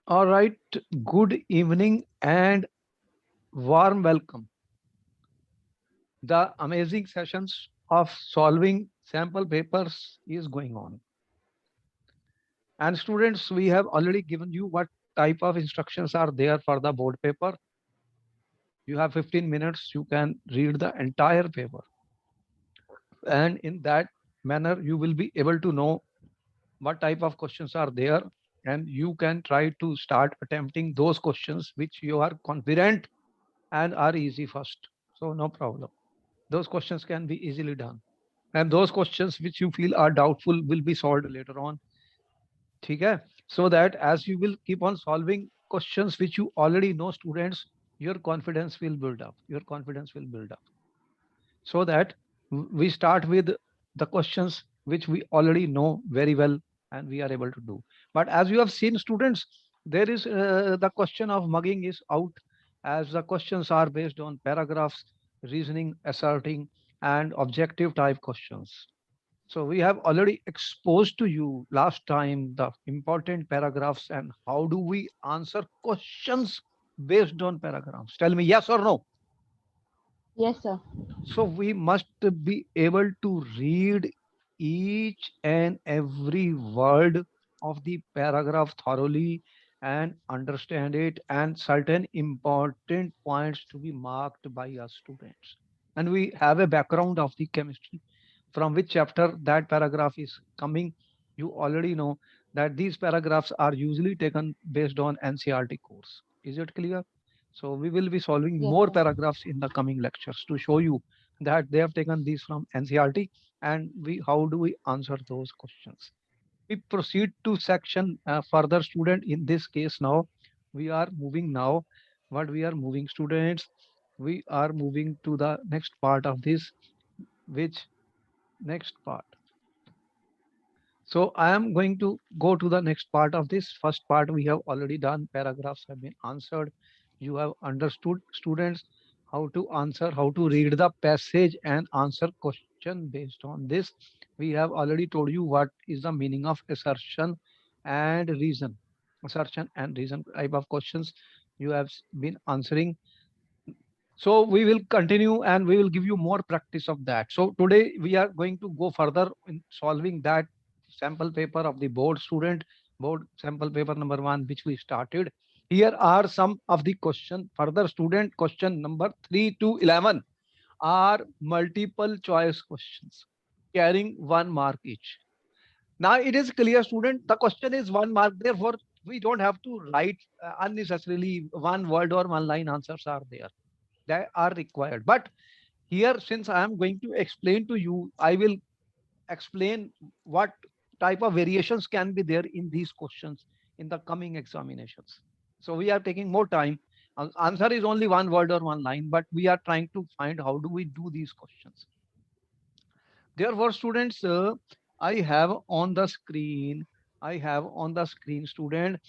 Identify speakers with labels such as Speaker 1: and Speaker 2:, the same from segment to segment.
Speaker 1: All right, good evening and warm welcome. The amazing sessions of solving sample papers is going on. And students, we have already given you what type of instructions are there for the board paper. You have 15 minutes, you can read the entire paper. And in that manner, you will be able to know what type of questions are there. And you can try to start attempting those questions which you are confident and are easy first. So no problem. Those questions can be easily done. And those questions which you feel are doubtful will be solved later on. ठीक है? So that as you will keep on solving questions which you already know, students, your confidence will build up. Your confidence will build up. So that we start with the questions which we already know very well and we are able to do. But as you have seen, students, there is the question of mugging is out, as the questions are based on paragraphs, reasoning, asserting, and objective type questions. So we have already exposed to you last time the important paragraphs and how do we answer questions based on paragraphs. Tell me yes or no.
Speaker 2: Yes, sir.
Speaker 1: So we must be able to read each and every word of the paragraph thoroughly and understand it, and certain important points to be marked by us students. And we have a background of the chemistry from which chapter that paragraph is coming. You already know that these paragraphs are usually taken based on NCRT course. Is it clear? So we will be solving
Speaker 2: Yes,
Speaker 1: more
Speaker 2: sir.
Speaker 1: paragraphs in the coming lectures to show you that they have taken these from NCRT and we how do we answer those questions. We proceed to section further student in this case now. We are moving now. What we are moving students? We are moving to the next part of this, which next part. So I am going to go to the next part of this. First part we have already done. Paragraphs have been answered. You have understood, students, how to answer, how to read the passage and answer question based on this. We have already told you what is the meaning of assertion and reason. Assertion and reason type of questions you have been answering. So we will continue and we will give you more practice of that. So today we are going to go further in solving that sample paper of the board student, board sample paper number one, which we started. Here are some of the question. Further student, question number 3 to 11 are multiple choice questions carrying 1 mark each. Now it is clear, student, the question is 1 mark. Therefore, we don't have to write unnecessarily one word or one line answers are there. They are required. But here, since I am going to explain to you, I will explain what type of variations can be there in these questions in the coming examinations. So we are taking more time. Answer is only one word or one line, but we are trying to find how do we do these questions. Therefore, students, I have on the screen, I have on the screen, student,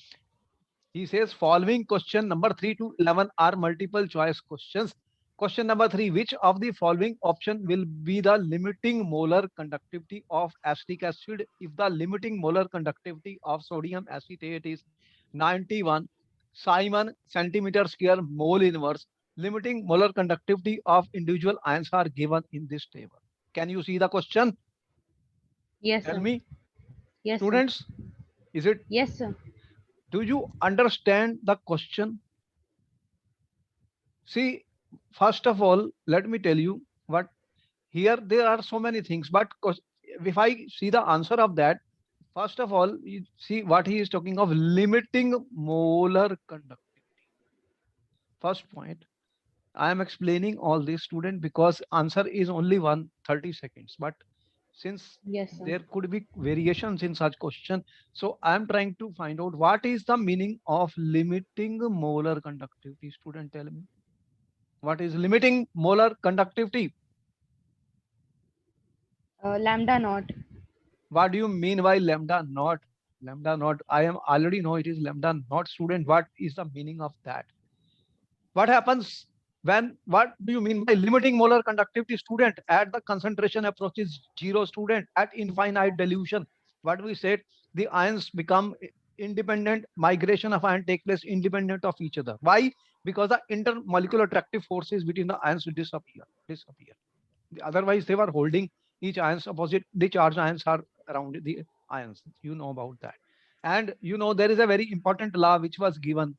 Speaker 1: he says following question number 3 to 11 are multiple choice questions. Question number 3, which of the following option will be the limiting molar conductivity of acetic acid if the limiting molar conductivity of sodium acetate is 91 Simon centimeter square mole inverse? Limiting molar conductivity of individual ions are given in this table. Can you see the question?
Speaker 2: Yes,
Speaker 1: Tell
Speaker 2: sir.
Speaker 1: me,
Speaker 2: Yes, sir.
Speaker 1: students, is it,
Speaker 2: Yes, sir.
Speaker 1: do you understand the question? See, first of all, let me tell you what here there are so many things, but if I see the answer of that, first of all, you see what he is talking of limiting molar conductivity. First point, I am explaining all this student because answer is only 130 seconds, but since
Speaker 2: Yes, sir.
Speaker 1: there could be variations in such question, so I am trying to find out what is the meaning of limiting molar conductivity. Student, tell me what is limiting molar conductivity.
Speaker 2: Lambda naught.
Speaker 1: What do you mean by lambda naught? Lambda naught. I am already know it is lambda naught, student. What is the meaning of that? What happens when, what do you mean by limiting molar conductivity, student? At the concentration approaches zero, student, at infinite dilution. What we said, the ions become independent migration of ion take place independent of each other. Why? Because the intermolecular attractive forces between the ions disappear. Otherwise, they were holding each ions opposite. The charged ions are around the ions. You know about that. And you know there is a very important law which was given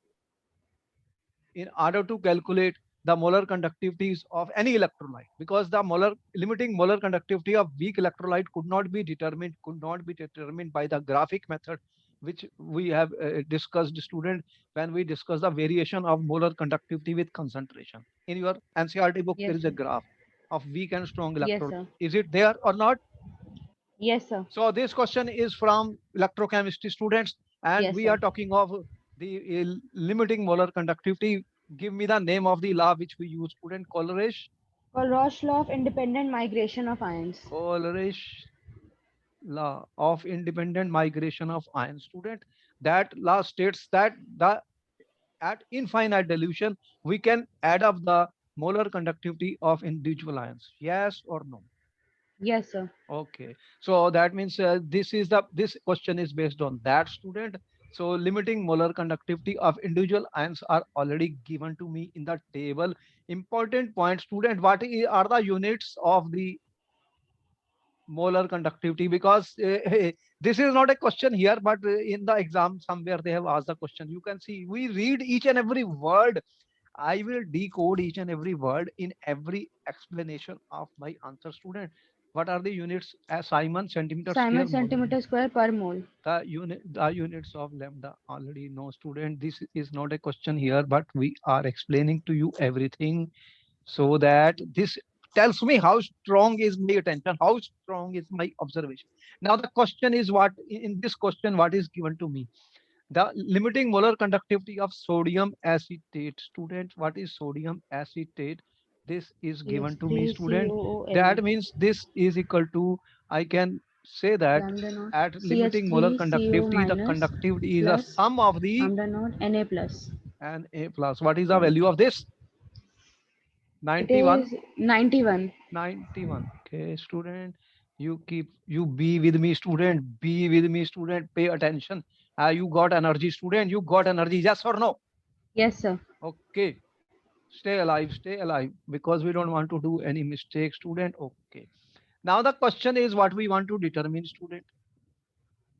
Speaker 1: in order to calculate the molar conductivities of any electrolyte, because the limiting molar conductivity of weak electrolyte could not be determined by the graphic method which we have discussed, student, when we discuss the variation of molar conductivity with concentration. In your NCRT book there
Speaker 2: Yes,
Speaker 1: is a
Speaker 2: sir.
Speaker 1: graph of weak and strong
Speaker 2: Yes,
Speaker 1: electrolyte.
Speaker 2: sir.
Speaker 1: Is it there or not?
Speaker 2: Yes, sir.
Speaker 1: So this question is from electrochemistry students, and
Speaker 2: Yes,
Speaker 1: we are
Speaker 2: sir.
Speaker 1: talking of the limiting molar conductivity. Give me the name of the law which we use, student.
Speaker 2: Colrausch law of independent migration of ions.
Speaker 1: Coleridge law of independent migration of ion, student. That law states that the at infinite dilution we can add up the molar conductivity of individual ions. Yes or no?
Speaker 2: Yes, sir.
Speaker 1: Okay, so that means this question is based on that, student. So limiting molar conductivity of individual ions are already given to me in the table. Important point, student. Are the units of the molar conductivity? Because this is not a question here, but in the exam somewhere they have asked the question. You can see we read each and every word. I will decode each and every word in every explanation of my answer, student. What are the units? As Simon, centimeter square,
Speaker 2: Simon
Speaker 1: mole.
Speaker 2: centimeter square per mole.
Speaker 1: The units of lambda already know, student. This is not a question here, but we are explaining to you everything so that this tells me how strong is my attention, how strong is my observation. Now the question is, what in this question what is given to me? The limiting molar conductivity of sodium acetate. Student, what is sodium acetate? This is given to me, student.
Speaker 2: CH3COON.
Speaker 1: That means this is equal to, I can say that
Speaker 2: Lambda naught
Speaker 1: at limiting molar
Speaker 2: CH3CO
Speaker 1: conductivity, the
Speaker 2: minus
Speaker 1: conductivity is a
Speaker 2: plus
Speaker 1: sum of the
Speaker 2: lambda naught Na plus.
Speaker 1: Na plus. What is the
Speaker 2: Yes.
Speaker 1: value of this?
Speaker 2: It
Speaker 1: 91.
Speaker 2: is 91.
Speaker 1: 91. Okay, student. You be with me, student. Be with me, student. Pay attention. You got energy, student. You got energy. Yes or no?
Speaker 2: Yes, sir.
Speaker 1: Okay. Stay alive, because we don't want to do any mistake, student. Okay. Now the question is what we want to determine, student.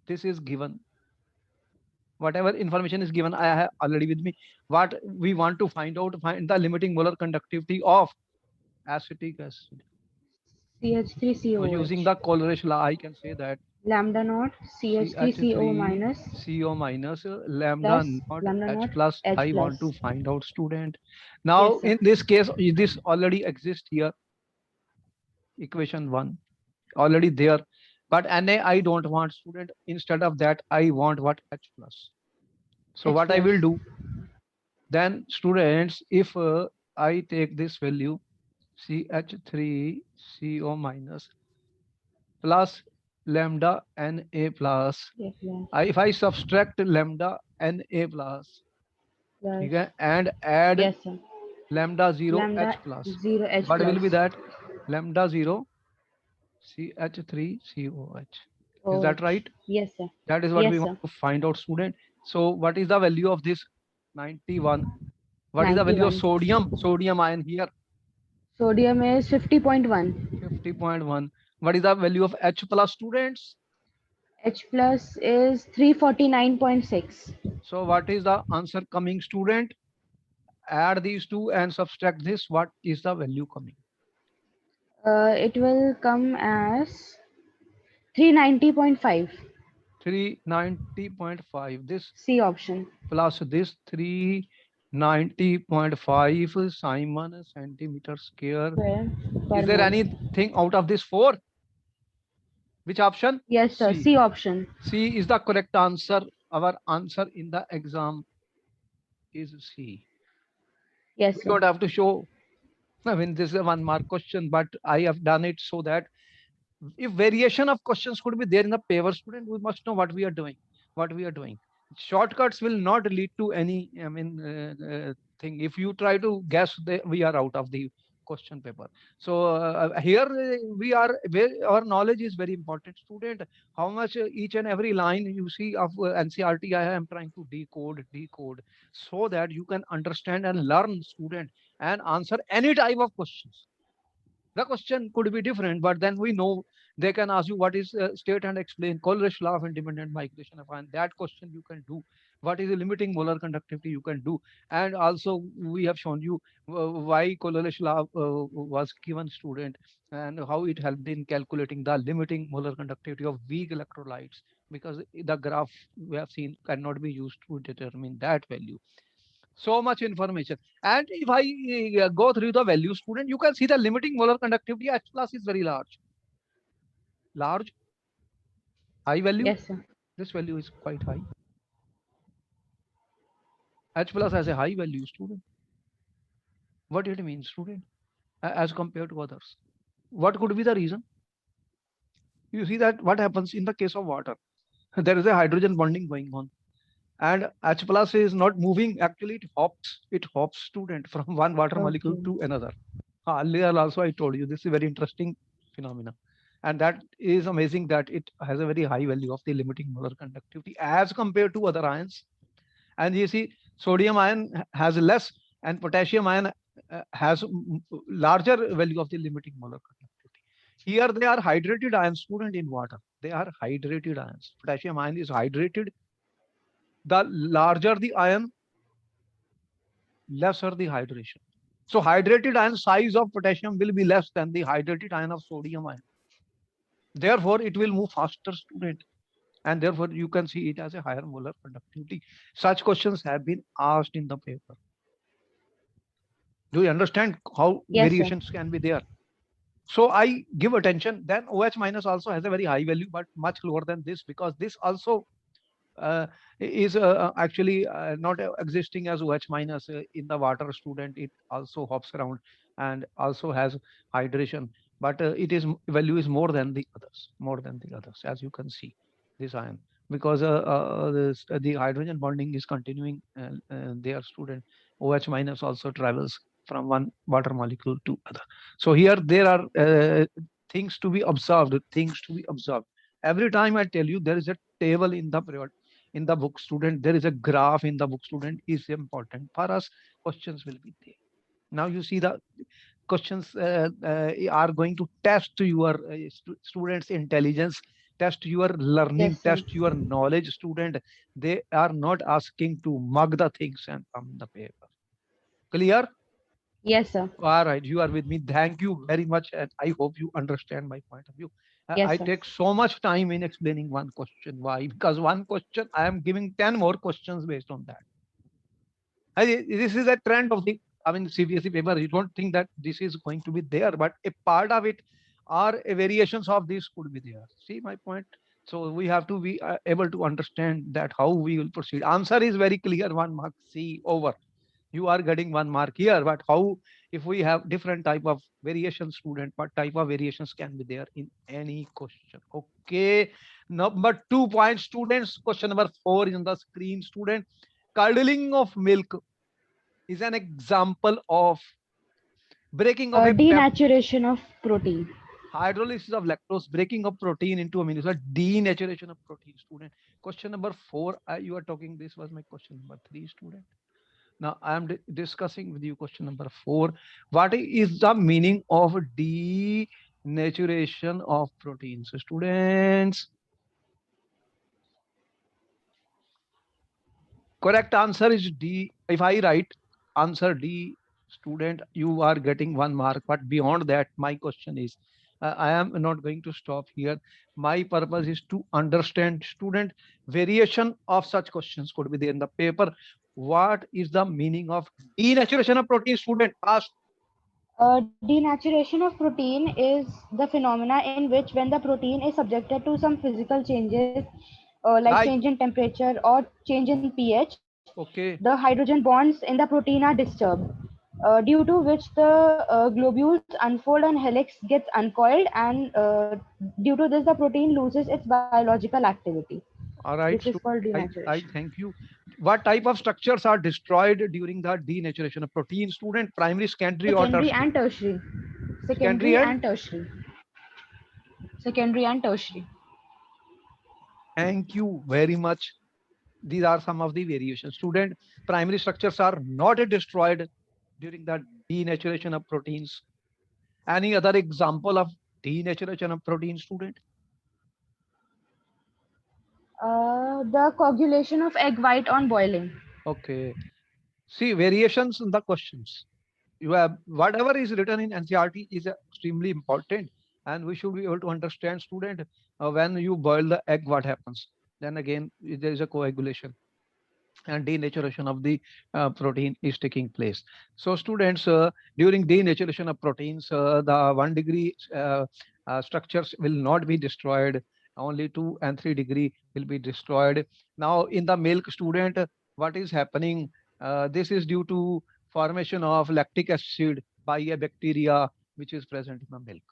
Speaker 1: This is given. Whatever information is given, I have already with me. What we want to find out, find the limiting molar conductivity of acetic acid. So using
Speaker 2: CH3COH.
Speaker 1: the Coleridge law, I can say that
Speaker 2: Lambda naught CH3CO
Speaker 1: CH3
Speaker 2: minus
Speaker 1: CO minus lambda
Speaker 2: plus
Speaker 1: naught
Speaker 2: lambda
Speaker 1: H
Speaker 2: naught
Speaker 1: plus
Speaker 2: H
Speaker 1: I want to
Speaker 2: plus.
Speaker 1: find out, student.
Speaker 2: Yes,
Speaker 1: Now
Speaker 2: sir.
Speaker 1: in this case, this already exists here, equation 1 already there, but Na I don't want, student. Instead of that I want what? H plus. So
Speaker 2: H
Speaker 1: what I
Speaker 2: plus.
Speaker 1: will do then, students, if I take this value CH3CO minus plus lambda Na plus,
Speaker 2: Yes, plus.
Speaker 1: if I subtract lambda Na plus,
Speaker 2: Plus.
Speaker 1: okay, and add
Speaker 2: Yes, sir.
Speaker 1: lambda 0
Speaker 2: Lambda
Speaker 1: H plus,
Speaker 2: 0 H
Speaker 1: what will
Speaker 2: plus.
Speaker 1: be that? Lambda 0 CH3COH. Is that
Speaker 2: OH.
Speaker 1: right?
Speaker 2: Yes, sir.
Speaker 1: That is what we
Speaker 2: Yes,
Speaker 1: want
Speaker 2: sir.
Speaker 1: to find out, student. So what is the value of this? 91. What is the value of
Speaker 2: 91.
Speaker 1: sodium? Sodium ion here,
Speaker 2: Sodium is 50.1.
Speaker 1: 50.1. What is the value of H plus, students?
Speaker 2: H plus is 349.6.
Speaker 1: So what is the answer coming, student? Add these two and subtract this. What is the value coming?
Speaker 2: It will come as 390.5.
Speaker 1: 390.5. This
Speaker 2: C option.
Speaker 1: plus this 390.5 Simon centimeter square.
Speaker 2: Square per
Speaker 1: Is there
Speaker 2: mole.
Speaker 1: anything out of this four? Which option?
Speaker 2: Yes, sir.
Speaker 1: C.
Speaker 2: C option.
Speaker 1: C is the correct answer. Our answer in the exam is C.
Speaker 2: Yes,
Speaker 1: We
Speaker 2: sir.
Speaker 1: don't have to show. I mean, this is a 1 mark question, but I have done it so that if variation of questions could be there in the paper, student, we must know what we are doing. What we are doing. Shortcuts will not lead to any, thing. If you try to guess, we are out of the question paper. So here our knowledge is very important, student. How much each and every line you see of NCRT, I am trying to decode, so that you can understand and learn, student, and answer any type of questions. The question could be different, but then we know they can ask you what is state and explain Coleridge law of independent migration of ion. That question you can do. What is the limiting molar conductivity you can do. And also we have shown you why Coleridge law was given, student, and how it helped in calculating the limiting molar conductivity of weak electrolytes, because the graph we have seen cannot be used to determine that value. So much information. And if I go through the value, student, you can see the limiting molar conductivity H plus is very large. Large, high value.
Speaker 2: Yes, sir.
Speaker 1: This value is quite high. H plus has a high value, student. What it means, student, as compared to others? What could be the reason? You see that what happens in the case of water. There is a hydrogen bonding going on. And H plus is not moving. Actually, it hops, student, from one water molecule
Speaker 2: Okay.
Speaker 1: to another. Earlier also I told you this is a very interesting phenomena. And that is amazing that it has a very high value of the limiting molar conductivity as compared to other ions. And you see, sodium ion has less, and potassium ion has larger value of the limiting molar conductivity. Here they are hydrated ions, student, in water. They are hydrated ions. Potassium ion is hydrated. The larger the ion, lesser the hydration. So hydrated ion size of potassium will be less than the hydrated ion of sodium ion. Therefore, it will move faster, student. And therefore, you can see it as a higher molar conductivity. Such questions have been asked in the paper. Do you understand how
Speaker 2: Yes, sir.
Speaker 1: variations can be there? So I give attention. Then OH minus also has a very high value, but much lower than this, because this also is actually not existing as OH minus in the water, student. It also hops around and also has hydration, but it is value is more than the others, as you can see this ion, because the hydrogen bonding is continuing there, student. OH minus also travels from one water molecule to other. So here there are things to be observed. Every time I tell you, there is a table in the period, in the book, student. There is a graph in the book, student, is important for us. Questions will be there. Now you see the questions are going to test your students intelligence, test your learning,
Speaker 2: Yes, sir.
Speaker 1: test your knowledge, student. They are not asking to mug the things and come the paper. Clear?
Speaker 2: Yes, sir.
Speaker 1: All right, you are with me. Thank you very much, and I hope you understand my point of view.
Speaker 2: Yes,
Speaker 1: I
Speaker 2: sir.
Speaker 1: take so much time in explaining one question. Why? Because one question, I am giving 10 more questions based on that. This is a trend of the, I mean, CBSE paper. You don't think that this is going to be there, but a part of it or variations of this could be there. See my point? So we have to be able to understand that how we will proceed. Answer is very clear. 1 mark. See, over. You are getting 1 mark here, but how, if we have different type of variation, student, what type of variations can be there in any question? Okay, number 2 point, students. Question number 4 is on the screen, student. Curdling of milk is an example of breaking of a
Speaker 2: Denaturation of protein.
Speaker 1: hydrolysis of lactose, breaking of protein into amino acid, denaturation of protein, student. Question number 4, you are talking, this was my question number 3, student. Now I am discussing with you question number 4. What is the meaning of denaturation of proteins, students? Correct answer is D. If I write answer D, student, you are getting 1 mark. But beyond that, my question is, I am not going to stop here. My purpose is to understand, student, variation of such questions could be there in the paper. What is the meaning of denaturation of protein, student? Ask.
Speaker 2: Denaturation of protein is the phenomena in which when the protein is subjected to some physical changes, like
Speaker 1: Like,
Speaker 2: change in temperature or change in pH, the
Speaker 1: okay.
Speaker 2: hydrogen bonds in the protein are disturbed, due to which the globules unfold and helix gets uncoiled, and due to this the protein loses its biological activity.
Speaker 1: All
Speaker 2: This
Speaker 1: right,
Speaker 2: is called
Speaker 1: student. I
Speaker 2: denaturation.
Speaker 1: thank you. What type of structures are destroyed during the denaturation of protein? Student, primary, secondary, or
Speaker 2: Secondary
Speaker 1: tertiary?
Speaker 2: and tertiary.
Speaker 1: Secondary
Speaker 2: Secondary
Speaker 1: and
Speaker 2: and tertiary. Secondary and tertiary.
Speaker 1: thank you very much. These are some of the variations. Student, primary structures are not destroyed during the denaturation of proteins. Any other example of denaturation of protein, student?
Speaker 2: The coagulation of egg white on boiling.
Speaker 1: Okay. See, variations in the questions. You have whatever is written in NCRT is extremely important, and we should be able to understand, student, when you boil the egg, what happens? Then again, there is a coagulation and denaturation of the protein is taking place. So students, during denaturation of proteins, the 1 degree structures will not be destroyed. Only 2 and 3 degree will be destroyed. Now in the milk, student, what is happening? This is due to formation of lactic acid by a bacteria which is present in the milk.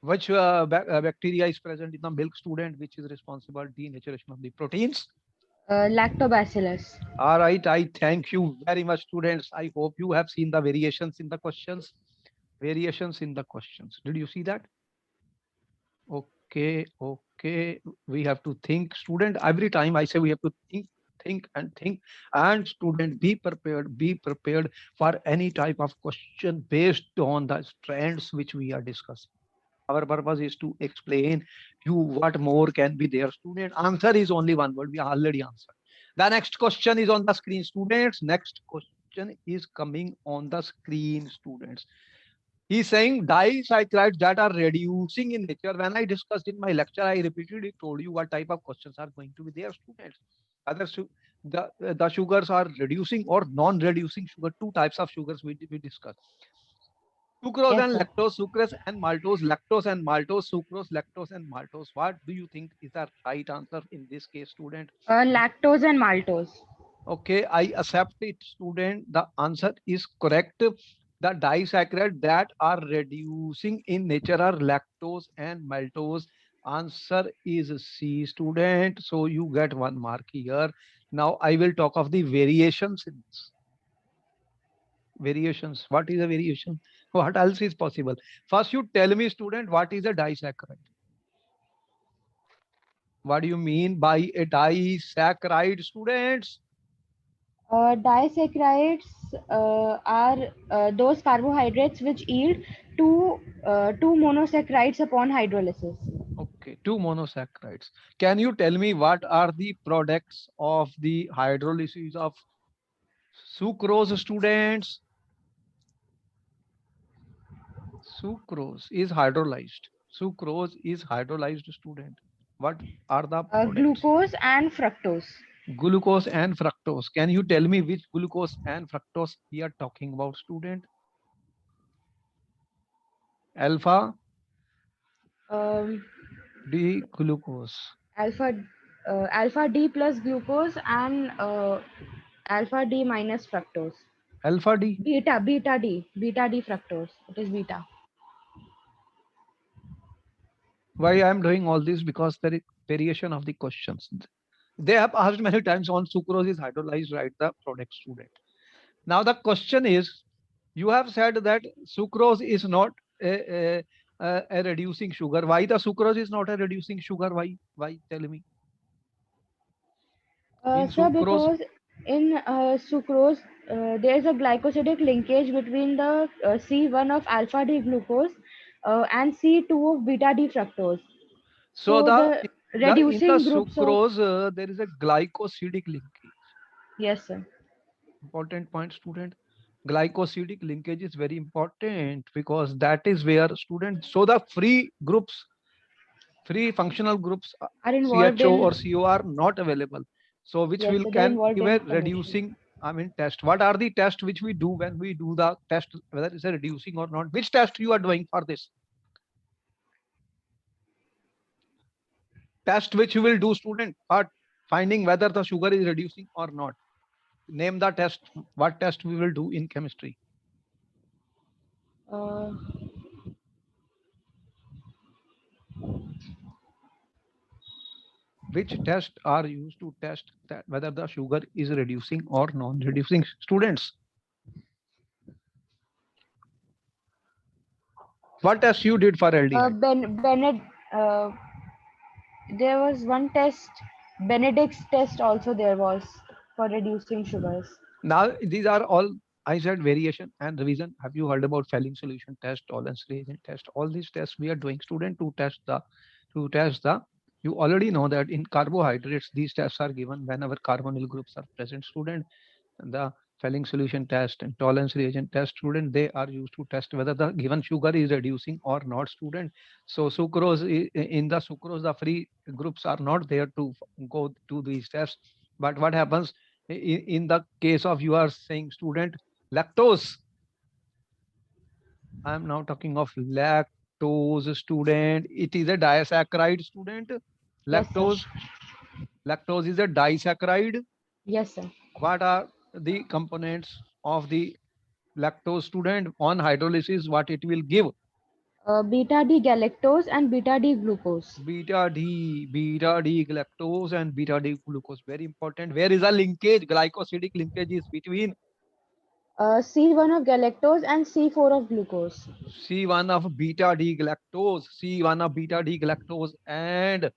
Speaker 1: Which bacteria is present in the milk, student, which is responsible denaturation of the proteins?
Speaker 2: Lactobacillus.
Speaker 1: All right, I thank you very much, students. I hope you have seen the variations in the questions. Variations in the questions. Did you see that? Okay, okay. We have to think, student. Every time I say we have to think, and think. And student, be prepared for any type of question based on the strands which we are discussing. Our purpose is to explain you what more can be there. Student, answer is only one word. We already answered. The next question is on the screen, students. Next question is coming on the screen, students. He's saying disaccharides that are reducing in nature. When I discussed in my lecture, I repeatedly told you what type of questions are going to be there, students. Other the sugars are reducing or non-reducing sugar. Two types of sugars we discussed. Sucrose
Speaker 2: Yes,
Speaker 1: and
Speaker 2: sir.
Speaker 1: lactose, sucrose and maltose, lactose and maltose, sucrose, lactose and maltose. What do you think is the right answer in this case, student?
Speaker 2: Lactose and maltose.
Speaker 1: Okay, I accept it, student. The answer is correct. The disaccharide that are reducing in nature are lactose and maltose. Answer is C, student. So you get 1 mark here. Now I will talk of the variations in this. Variations. What is a variation? What else is possible? First, you tell me, student, what is a disaccharide? What do you mean by a disaccharide, students?
Speaker 2: Disaccharides are those carbohydrates which yield two monosaccharides upon hydrolysis.
Speaker 1: Okay, two monosaccharides. Can you tell me what are the products of the hydrolysis of sucrose, students? Sucrose is hydrolyzed. Sucrose is hydrolyzed, student. What are the products?
Speaker 2: Glucose and fructose.
Speaker 1: Glucose and fructose. Can you tell me which glucose and fructose we are talking about, student? Alpha
Speaker 2: Um,
Speaker 1: D glucose.
Speaker 2: alpha alpha D plus glucose and alpha D minus fructose.
Speaker 1: Alpha D.
Speaker 2: Beta D fructose. It is beta.
Speaker 1: Why I am doing all this? Because there is variation of the questions. They have asked many times on sucrose is hydrolyzed, right? The product, student. Now the question is, you have said that sucrose is not a reducing sugar. Why the sucrose is not a reducing sugar? Why? Why? Tell me. In
Speaker 2: Sir,
Speaker 1: sucrose,
Speaker 2: because in sucrose, there is a glycosidic linkage between the C1 of alpha D glucose and C2 of beta D fructose.
Speaker 1: so
Speaker 2: So
Speaker 1: the
Speaker 2: the
Speaker 1: in the
Speaker 2: reducing groups of,
Speaker 1: sucrose there is a glycosidic linkage.
Speaker 2: yes, sir.
Speaker 1: Important point, student. Glycosidic linkage is very important because that is where students. So the free groups, free functional groups,
Speaker 2: Are involved
Speaker 1: CHO or
Speaker 2: in,
Speaker 1: CO are not available. So which
Speaker 2: yes,
Speaker 1: will
Speaker 2: sir, they're
Speaker 1: can
Speaker 2: involved
Speaker 1: give
Speaker 2: in
Speaker 1: a
Speaker 2: conversion.
Speaker 1: reducing, I mean, test. What are the tests which we do when we do the test, whether it's a reducing or not? Which test you are doing for this? Test which you will do, student, for finding whether the sugar is reducing or not. Name the test. What test we will do in chemistry?
Speaker 2: Uh,
Speaker 1: Which tests are used to test that whether the sugar is reducing or non-reducing? Students, what test you did for aldehyde?
Speaker 2: Bennett, there was one test, Benedict's test also there was for reducing sugars.
Speaker 1: Now these are all, I said, variation and revision. Have you heard about Fehling solution test, tolerance reagent test? All these tests we are doing, student, to test the. You already know that in carbohydrates these tests are given whenever carbonyl groups are present. Student, the Fehling solution test and tolerance reagent test, student, they are used to test whether the given sugar is reducing or not, student. So sucrose, in the sucrose the free groups are not there to go to these tests. But what happens in the case of, you are saying, student, lactose, I am now talking of lactose, student, it is a disaccharide, student.
Speaker 2: Yes, sir.
Speaker 1: Lactose is a disaccharide.
Speaker 2: Yes, sir.
Speaker 1: What are the components of the lactose, student? On hydrolysis, what it will give?
Speaker 2: Beta D galactose and beta D glucose.
Speaker 1: Beta D galactose and beta D glucose. Very important. Where is the linkage? Glycosidic linkage is between
Speaker 2: C1 of galactose and C4 of glucose.
Speaker 1: C1 of beta D galactose, C1 of beta D galactose, and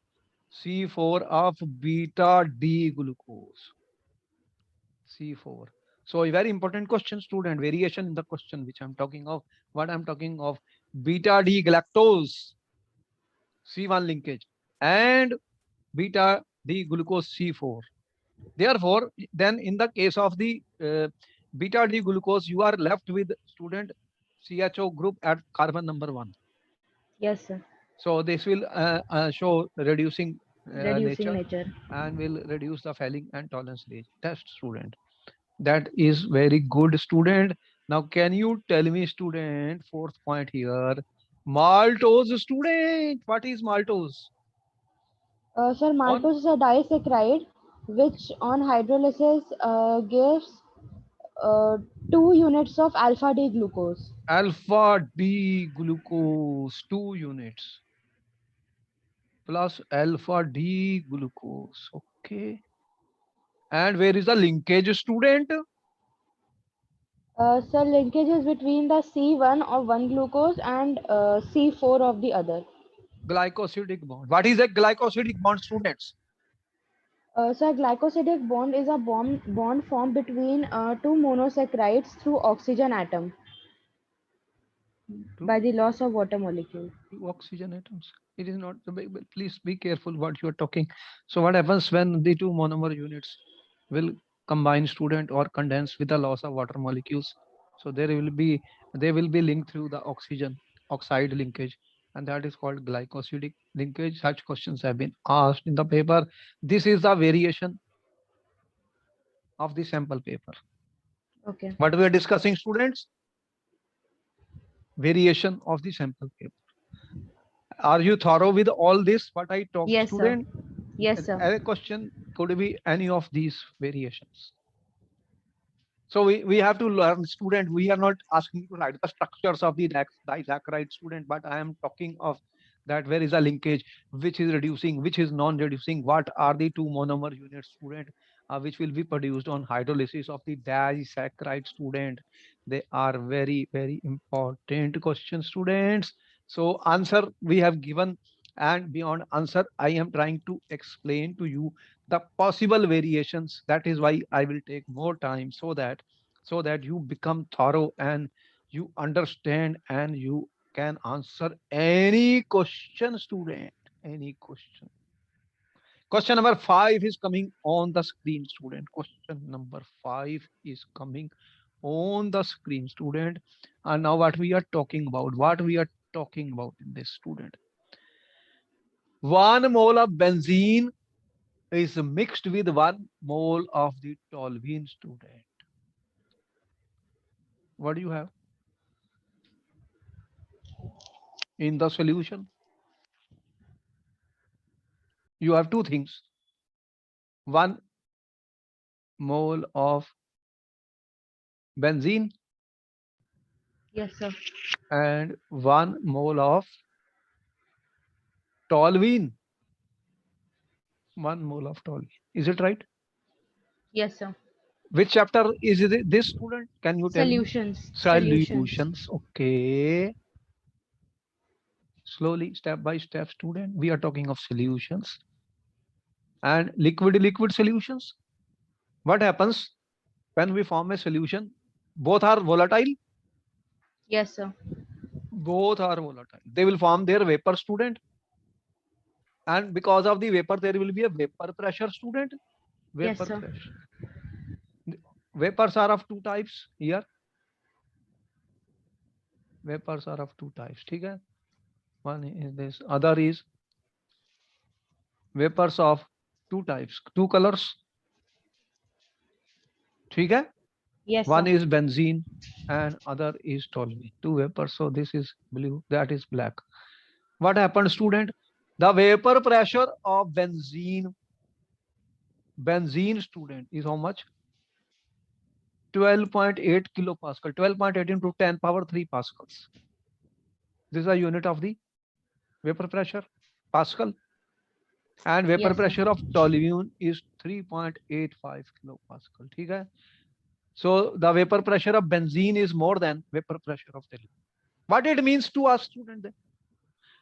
Speaker 1: C4 of beta D glucose. C4. So a very important question, student. Variation in the question which I'm talking of. What I'm talking of, beta D galactose, C1 linkage, and beta D glucose, C4. Therefore, then in the case of the beta D glucose, you are left with, student, CHO group at carbon number 1.
Speaker 2: Yes, sir.
Speaker 1: So this will show reducing
Speaker 2: Reducing
Speaker 1: nature
Speaker 2: nature.
Speaker 1: and will reduce the Fehling and tolerance range test, student. That is very good, student. Now, can you tell me, student, fourth point here, maltose, student? What is maltose?
Speaker 2: Sir,
Speaker 1: On
Speaker 2: maltose is a disaccharide which on hydrolysis gives uh, 2 units of alpha D glucose.
Speaker 1: alpha D glucose, 2 units plus alpha D glucose. Okay. And where is the linkage, student?
Speaker 2: Sir, linkage is between the C1 of one glucose and C4 of the other.
Speaker 1: Glycosidic bond. What is a glycosidic bond, students?
Speaker 2: Sir, glycosidic bond is a bond formed between two monosaccharides through oxygen atom by the loss of water molecule.
Speaker 1: Two oxygen atoms. It is not. Please be careful what you are talking. So what happens when the two monomer units will combine, student, or condense with the loss of water molecules? So they will be linked through the oxygen oxide linkage, and that is called glycosidic linkage. Such questions have been asked in the paper. This is the variation of the sample paper.
Speaker 2: Okay.
Speaker 1: What we are discussing, students? Variation of the sample paper. Are you thorough with all this? What I talked,
Speaker 2: Yes, sir.
Speaker 1: student?
Speaker 2: Yes, sir.
Speaker 1: A question could be any of these variations. So we have to learn, student. We are not asking you to write the structures of the disaccharide, student, but I am talking of that where is a linkage, which is reducing, which is non-reducing, what are the two monomer units, student, which will be produced on hydrolysis of the disaccharide, student. They are very, very important questions, students. So answer we have given, and beyond answer, I am trying to explain to you the possible variations. That is why I will take more time, so that you become thorough and you understand and you can answer any question, student. Any question. Question number 5 is coming on the screen, student. Question number 5 is coming on the screen, student. And now what we are talking about, in this, student. 1 mole of benzene is mixed with 1 mole of the toluene, student. What do you have in the solution? You have two things: 1 mole of benzene
Speaker 2: Yes, sir.
Speaker 1: and 1 mole of toluene. 1 mole of toluene. Is it right?
Speaker 2: Yes, sir.
Speaker 1: Which chapter is this, student? Can you tell me?
Speaker 2: Solutions. Solutions.
Speaker 1: Solutions. Okay. Slowly, step by step, student. We are talking of solutions and liquid solutions. What happens when we form a solution? Both are volatile.
Speaker 2: Yes, sir.
Speaker 1: Both are volatile. They will form their vapor, student. And because of the vapor, there will be a vapor pressure, student.
Speaker 2: Yes,
Speaker 1: Vapor
Speaker 2: sir.
Speaker 1: pressure. Vapors are of two types here. Vapors are of two types. Okay? One is this, other is vapors of two types, two colors. Okay?
Speaker 2: Yes,
Speaker 1: One
Speaker 2: sir.
Speaker 1: is benzene and other is toluene. Two vapors. So this is blue, that is black. What happened, student? The vapor pressure of benzene student is how much? 12.8 kilopascal. 12.8 into 10 power 3 pascals. This is a unit of the vapor pressure, Pascal. And vapor
Speaker 2: Yes, sir.
Speaker 1: pressure of toluene is 3.85 kilopascal. Okay? So the vapor pressure of benzene is more than vapor pressure of toluene. What it means to us, student?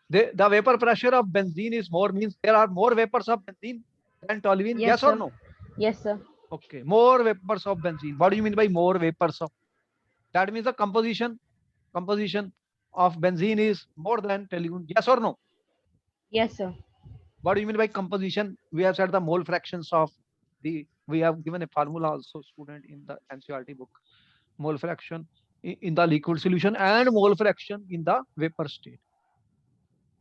Speaker 1: The vapor pressure of benzene is more, means there are more vapors of benzene than toluene.
Speaker 2: Yes,
Speaker 1: Yes or
Speaker 2: sir.
Speaker 1: no?
Speaker 2: Yes, sir.
Speaker 1: Okay, more vapors of benzene. What do you mean by more vapors of? That means the composition of benzene is more than toluene. Yes or no?
Speaker 2: Yes, sir.
Speaker 1: What do you mean by composition? We have said the mole fractions of the. We have given a formula also, student, in the NCERT book. Mole fraction in the liquid solution and mole fraction in the vapor state.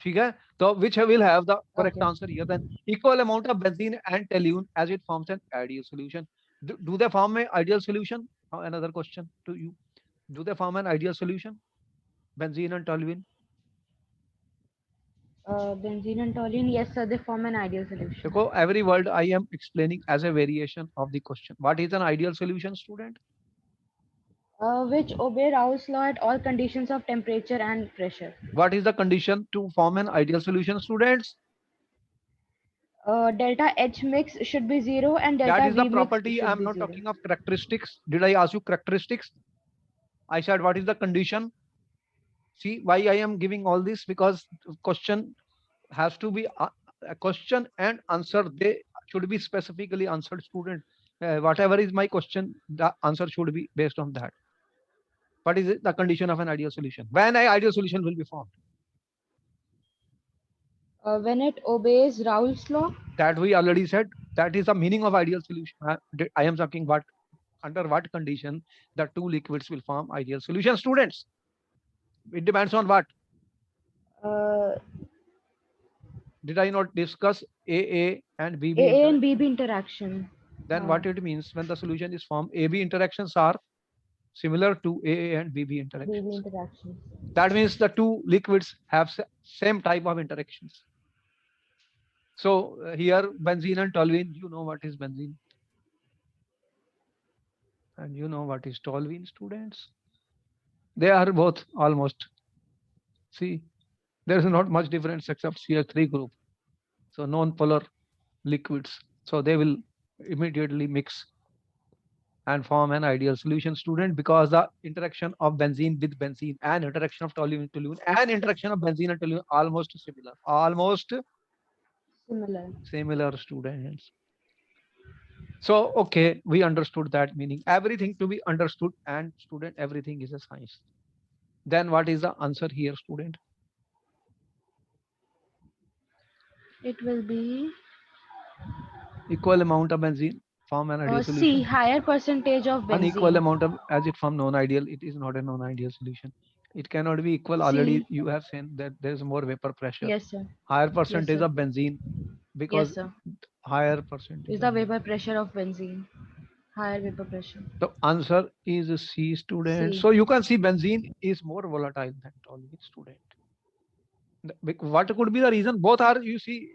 Speaker 1: Okay? So which will have the correct
Speaker 2: Okay.
Speaker 1: answer here. Then equal amount of benzene and toluene as it forms an ideal solution. Do they form an ideal solution? Another question to you. Do they form an ideal solution? Benzene and toluene.
Speaker 2: Benzene and toluene. Yes, sir. They form an ideal solution.
Speaker 1: So every word I am explaining as a variation of the question. What is an ideal solution, student?
Speaker 2: Which obey Raoult's law at all conditions of temperature and pressure.
Speaker 1: What is the condition to form an ideal solution, students?
Speaker 2: Delta H mix should be 0 and
Speaker 1: That
Speaker 2: delta
Speaker 1: is the
Speaker 2: V mix
Speaker 1: property.
Speaker 2: should
Speaker 1: I'm
Speaker 2: be
Speaker 1: not
Speaker 2: 0.
Speaker 1: talking of characteristics. Did I ask you characteristics? I said, what is the condition? See why I am giving all this, because question has to be a question and answer. They should be specifically answered, student. Whatever is my question, the answer should be based on that. What is the condition of an ideal solution? When an ideal solution will be formed?
Speaker 2: When it obeys Raoult's law.
Speaker 1: That we already said. That is the meaning of ideal solution. I am talking what, under what condition the two liquids will form ideal solution, students. It depends on what?
Speaker 2: Uh,
Speaker 1: Did I not discuss AA and BB
Speaker 2: AA and
Speaker 1: interaction?
Speaker 2: BB interaction.
Speaker 1: Then what it means when the solution is formed? AB interactions are similar to AA and BB
Speaker 2: BB
Speaker 1: interactions.
Speaker 2: interactions.
Speaker 1: That means the two liquids have same type of interactions. So here benzene and toluene, you know what is benzene and you know what is toluene, students. They are both almost, see, there is not much difference except CH3 group. So non-polar liquids. So they will immediately mix and form an ideal solution, student, because the interaction of benzene with benzene and interaction of toluene with toluene and interaction of benzene and toluene almost similar. Almost
Speaker 2: Similar.
Speaker 1: similar, students. So, okay, we understood that meaning. Everything to be understood, and student, everything is a science. Then what is the answer here, student?
Speaker 2: It will be
Speaker 1: Equal amount of benzene form an ideal
Speaker 2: C.
Speaker 1: solution.
Speaker 2: Higher percentage of
Speaker 1: Unequal
Speaker 2: benzene.
Speaker 1: amount of, as it form non-ideal, it is not a non-ideal solution. It cannot be equal. Already
Speaker 2: C.
Speaker 1: you have seen that there is more vapor pressure.
Speaker 2: Yes, sir.
Speaker 1: Higher
Speaker 2: Yes,
Speaker 1: percentage
Speaker 2: sir.
Speaker 1: of benzene,
Speaker 2: Yes,
Speaker 1: because
Speaker 2: sir.
Speaker 1: higher percentage
Speaker 2: Is the
Speaker 1: of
Speaker 2: vapor
Speaker 1: benzene.
Speaker 2: pressure of benzene. Higher vapor pressure.
Speaker 1: The answer is C, student.
Speaker 2: C.
Speaker 1: So you can see benzene is more volatile than toluene, student. What could be the reason? Both are, you see,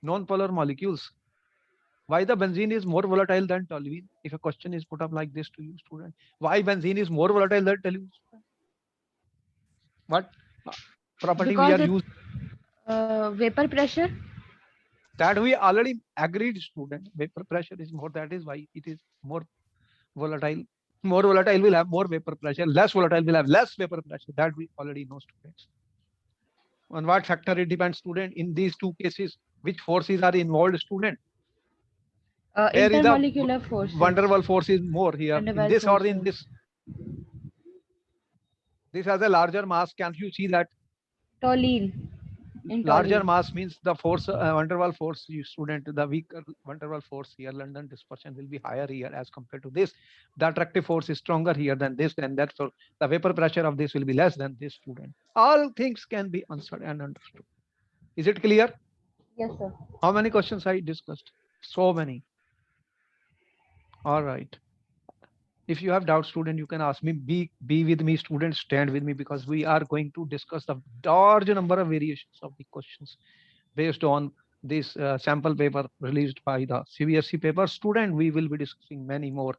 Speaker 1: non-polar molecules. Why the benzene is more volatile than toluene? If a question is put up like this to you, student, why benzene is more volatile than toluene? What property we
Speaker 2: Because
Speaker 1: are
Speaker 2: it
Speaker 1: using?
Speaker 2: vapor pressure.
Speaker 1: That we already agreed, student. Vapor pressure is more. That is why it is more volatile. More volatile will have more vapor pressure. Less volatile will have less vapor pressure. That we already know, students. On what factor it depends, student? In these two cases, which forces are involved, student? Where is the
Speaker 2: Intermolecular
Speaker 1: van
Speaker 2: forces.
Speaker 1: der Waals force is more here?
Speaker 2: Van der
Speaker 1: In
Speaker 2: Waals
Speaker 1: this or in
Speaker 2: forces.
Speaker 1: this? This has a larger mass. Can't you see that?
Speaker 2: Toluene. In
Speaker 1: Larger
Speaker 2: toluene.
Speaker 1: mass means the force, van der Waals force, you student, the weaker van der Waals force here, London dispersion will be higher here as compared to this. The attractive force is stronger here than this, and therefore the vapor pressure of this will be less than this, student. All things can be answered and understood. Is it clear?
Speaker 2: Yes, sir.
Speaker 1: How many questions I discussed? So many. All right. If you have doubts, student, you can ask me. Be with me, student. Stand with me, because we are going to discuss the large number of variations of the questions based on this sample paper released by the CBSE paper. Student, we will be discussing many more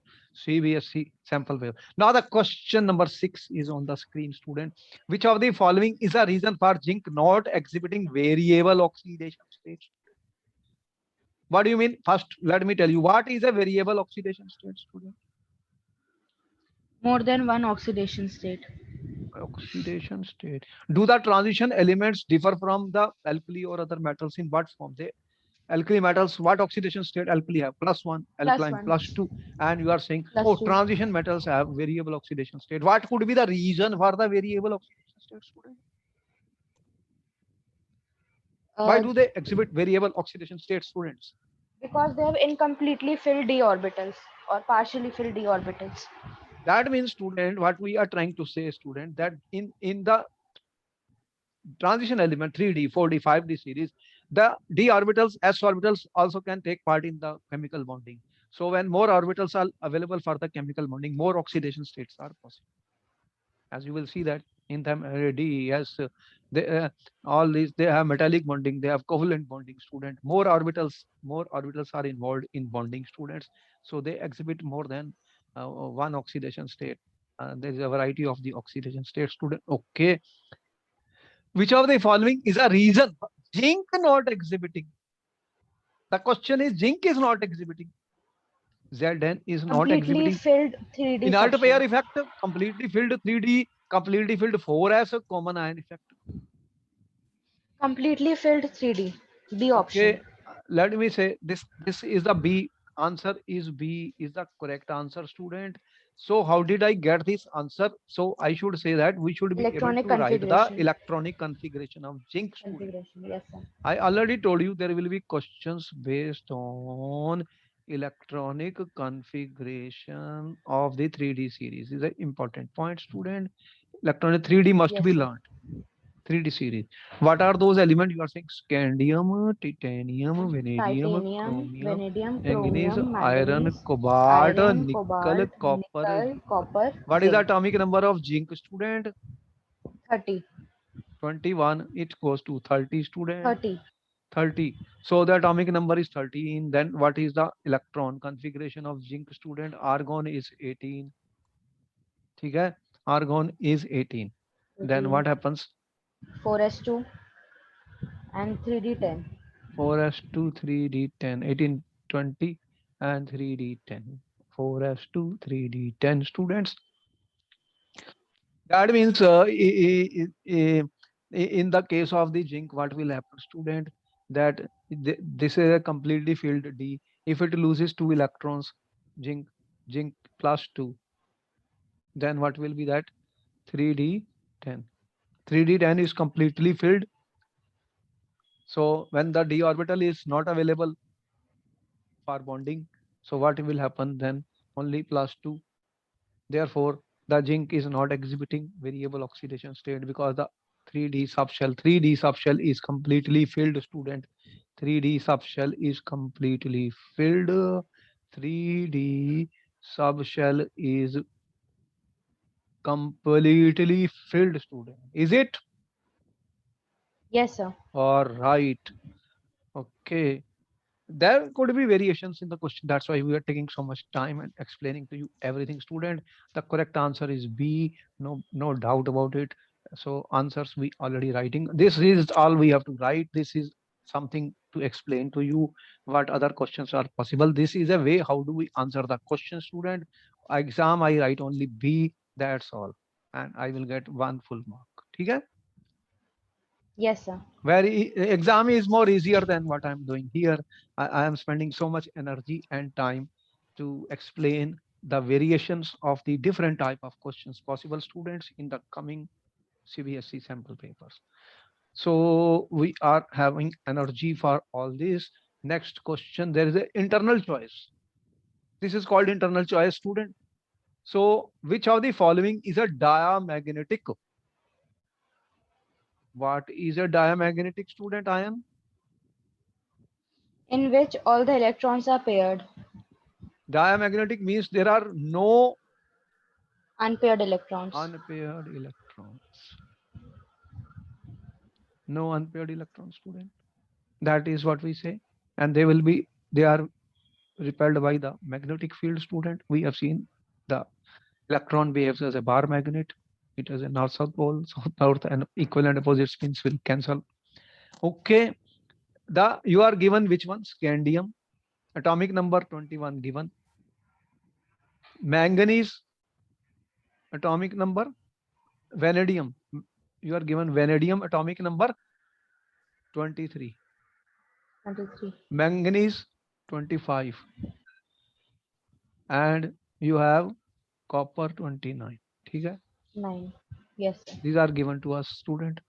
Speaker 1: CBSE sample paper. Now the question number 6 is on the screen, student. Which of the following is a reason for zinc not exhibiting variable oxidation state? What do you mean? First, let me tell you, what is a variable oxidation state, student?
Speaker 2: More than one oxidation state.
Speaker 1: Oxidation state. Do the transition elements differ from the alkali or other metals in what form? They alkali metals, what oxidation state alkali have? +1,
Speaker 2: Plus
Speaker 1: alkaline
Speaker 2: one.
Speaker 1: +2. And you are saying, oh,
Speaker 2: Plus two.
Speaker 1: transition metals have variable oxidation state. What could be the reason for the variable oxidation state, student? Why
Speaker 2: Uh,
Speaker 1: do they exhibit variable oxidation state, students?
Speaker 2: because they have incompletely filled d orbitals or partially filled d orbitals.
Speaker 1: That means, student, what we are trying to say, student, that in the transition element 3D, 4D, 5D series, the d orbitals, s orbitals also can take part in the chemical bonding. So when more orbitals are available for the chemical bonding, more oxidation states are possible. As you will see that in them D, yes, they, all these, they have metallic bonding, they have covalent bonding, student. More orbitals are involved in bonding, students. So they exhibit more than one oxidation state. There is a variety of the oxidation state, student. Okay. Which of the following is a reason zinc not exhibiting? The question is zinc is not exhibiting. Zn is not
Speaker 2: Completely
Speaker 1: exhibiting.
Speaker 2: filled 3D
Speaker 1: Inert pair
Speaker 2: section.
Speaker 1: effect, completely filled 3D, completely filled 4s, common ion effect.
Speaker 2: Completely filled 3D. D option.
Speaker 1: Okay, let me say this. This is the B. Answer is B is the correct answer, student. So how did I get this answer? So I should say that we should be able
Speaker 2: Electronic
Speaker 1: to write the
Speaker 2: configuration.
Speaker 1: electronic configuration of zinc, student.
Speaker 2: Configuration. Yes, sir.
Speaker 1: I already told you there will be questions based on electronic configuration of the 3D series. Is an important point, student. Electronic 3D must
Speaker 2: Yes,
Speaker 1: be
Speaker 2: sir.
Speaker 1: learned. 3D series. What are those elements you are saying? Scandium, titanium, vanadium,
Speaker 2: Titanium,
Speaker 1: chromium,
Speaker 2: vanadium,
Speaker 1: manganese,
Speaker 2: chromium,
Speaker 1: iron,
Speaker 2: manganese,
Speaker 1: cobalt,
Speaker 2: iron,
Speaker 1: nickel,
Speaker 2: cobalt,
Speaker 1: copper.
Speaker 2: nickel, copper,
Speaker 1: What is the
Speaker 2: zinc.
Speaker 1: atomic number of zinc, student?
Speaker 2: 30.
Speaker 1: 21. It goes to 30, student.
Speaker 2: 30.
Speaker 1: 30. So the atomic number is 13. Then what is the electron configuration of zinc, student? Argon is 18. Okay? Argon is 18. Then
Speaker 2: 18.
Speaker 1: what happens?
Speaker 2: 4s2 and 3d10.
Speaker 1: 4s2, 3d10, 18, 20, and 3d10. 4s2, 3d10, students. That means in the case of the zinc, what will happen, student? That this is a completely filled D. If it loses 2 electrons, zinc, zinc +2, then what will be that? 3d10. 3d10 is completely filled. So when the d orbital is not available for bonding, so what will happen then? Only +2. Therefore, the zinc is not exhibiting variable oxidation state because the 3D subshell is completely filled, student. 3D subshell is completely filled. 3D subshell is completely filled, student. Is it?
Speaker 2: Yes, sir.
Speaker 1: All right. Okay. There could be variations in the question. That's why we are taking so much time and explaining to you everything, student. The correct answer is B. No doubt about it. So answers we already writing. This is all we have to write. This is something to explain to you what other questions are possible. This is a way how do we answer the question, student. Exam I write only B, that's all, and I will get 1 full mark. Okay?
Speaker 2: Yes, sir.
Speaker 1: Very exam is more easier than what I'm doing here. I am spending so much energy and time to explain the variations of the different type of questions possible, students, in the coming CBSE sample papers. So we are having energy for all this. Next question, there is an internal choice. This is called internal choice, student. So which of the following is a diamagnetic? What is a diamagnetic, student? I am
Speaker 2: In which all the electrons are paired.
Speaker 1: diamagnetic means there are no
Speaker 2: Unpaired electrons.
Speaker 1: unpaired electrons. No unpaired electrons, student. That is what we say. And they are repelled by the magnetic field, student. We have seen the electron behaves as a bar magnet. It has a north-south pole, south-north, and equal and opposite spins will cancel. Okay. You are given which one? Scandium. Atomic number 21 given. Manganese. Atomic number. Vanadium. You are given vanadium. Atomic number 23.
Speaker 2: 23.
Speaker 1: Manganese 25. And you have copper 29. Okay?
Speaker 2: 9. Yes, sir.
Speaker 1: These are given to us, student.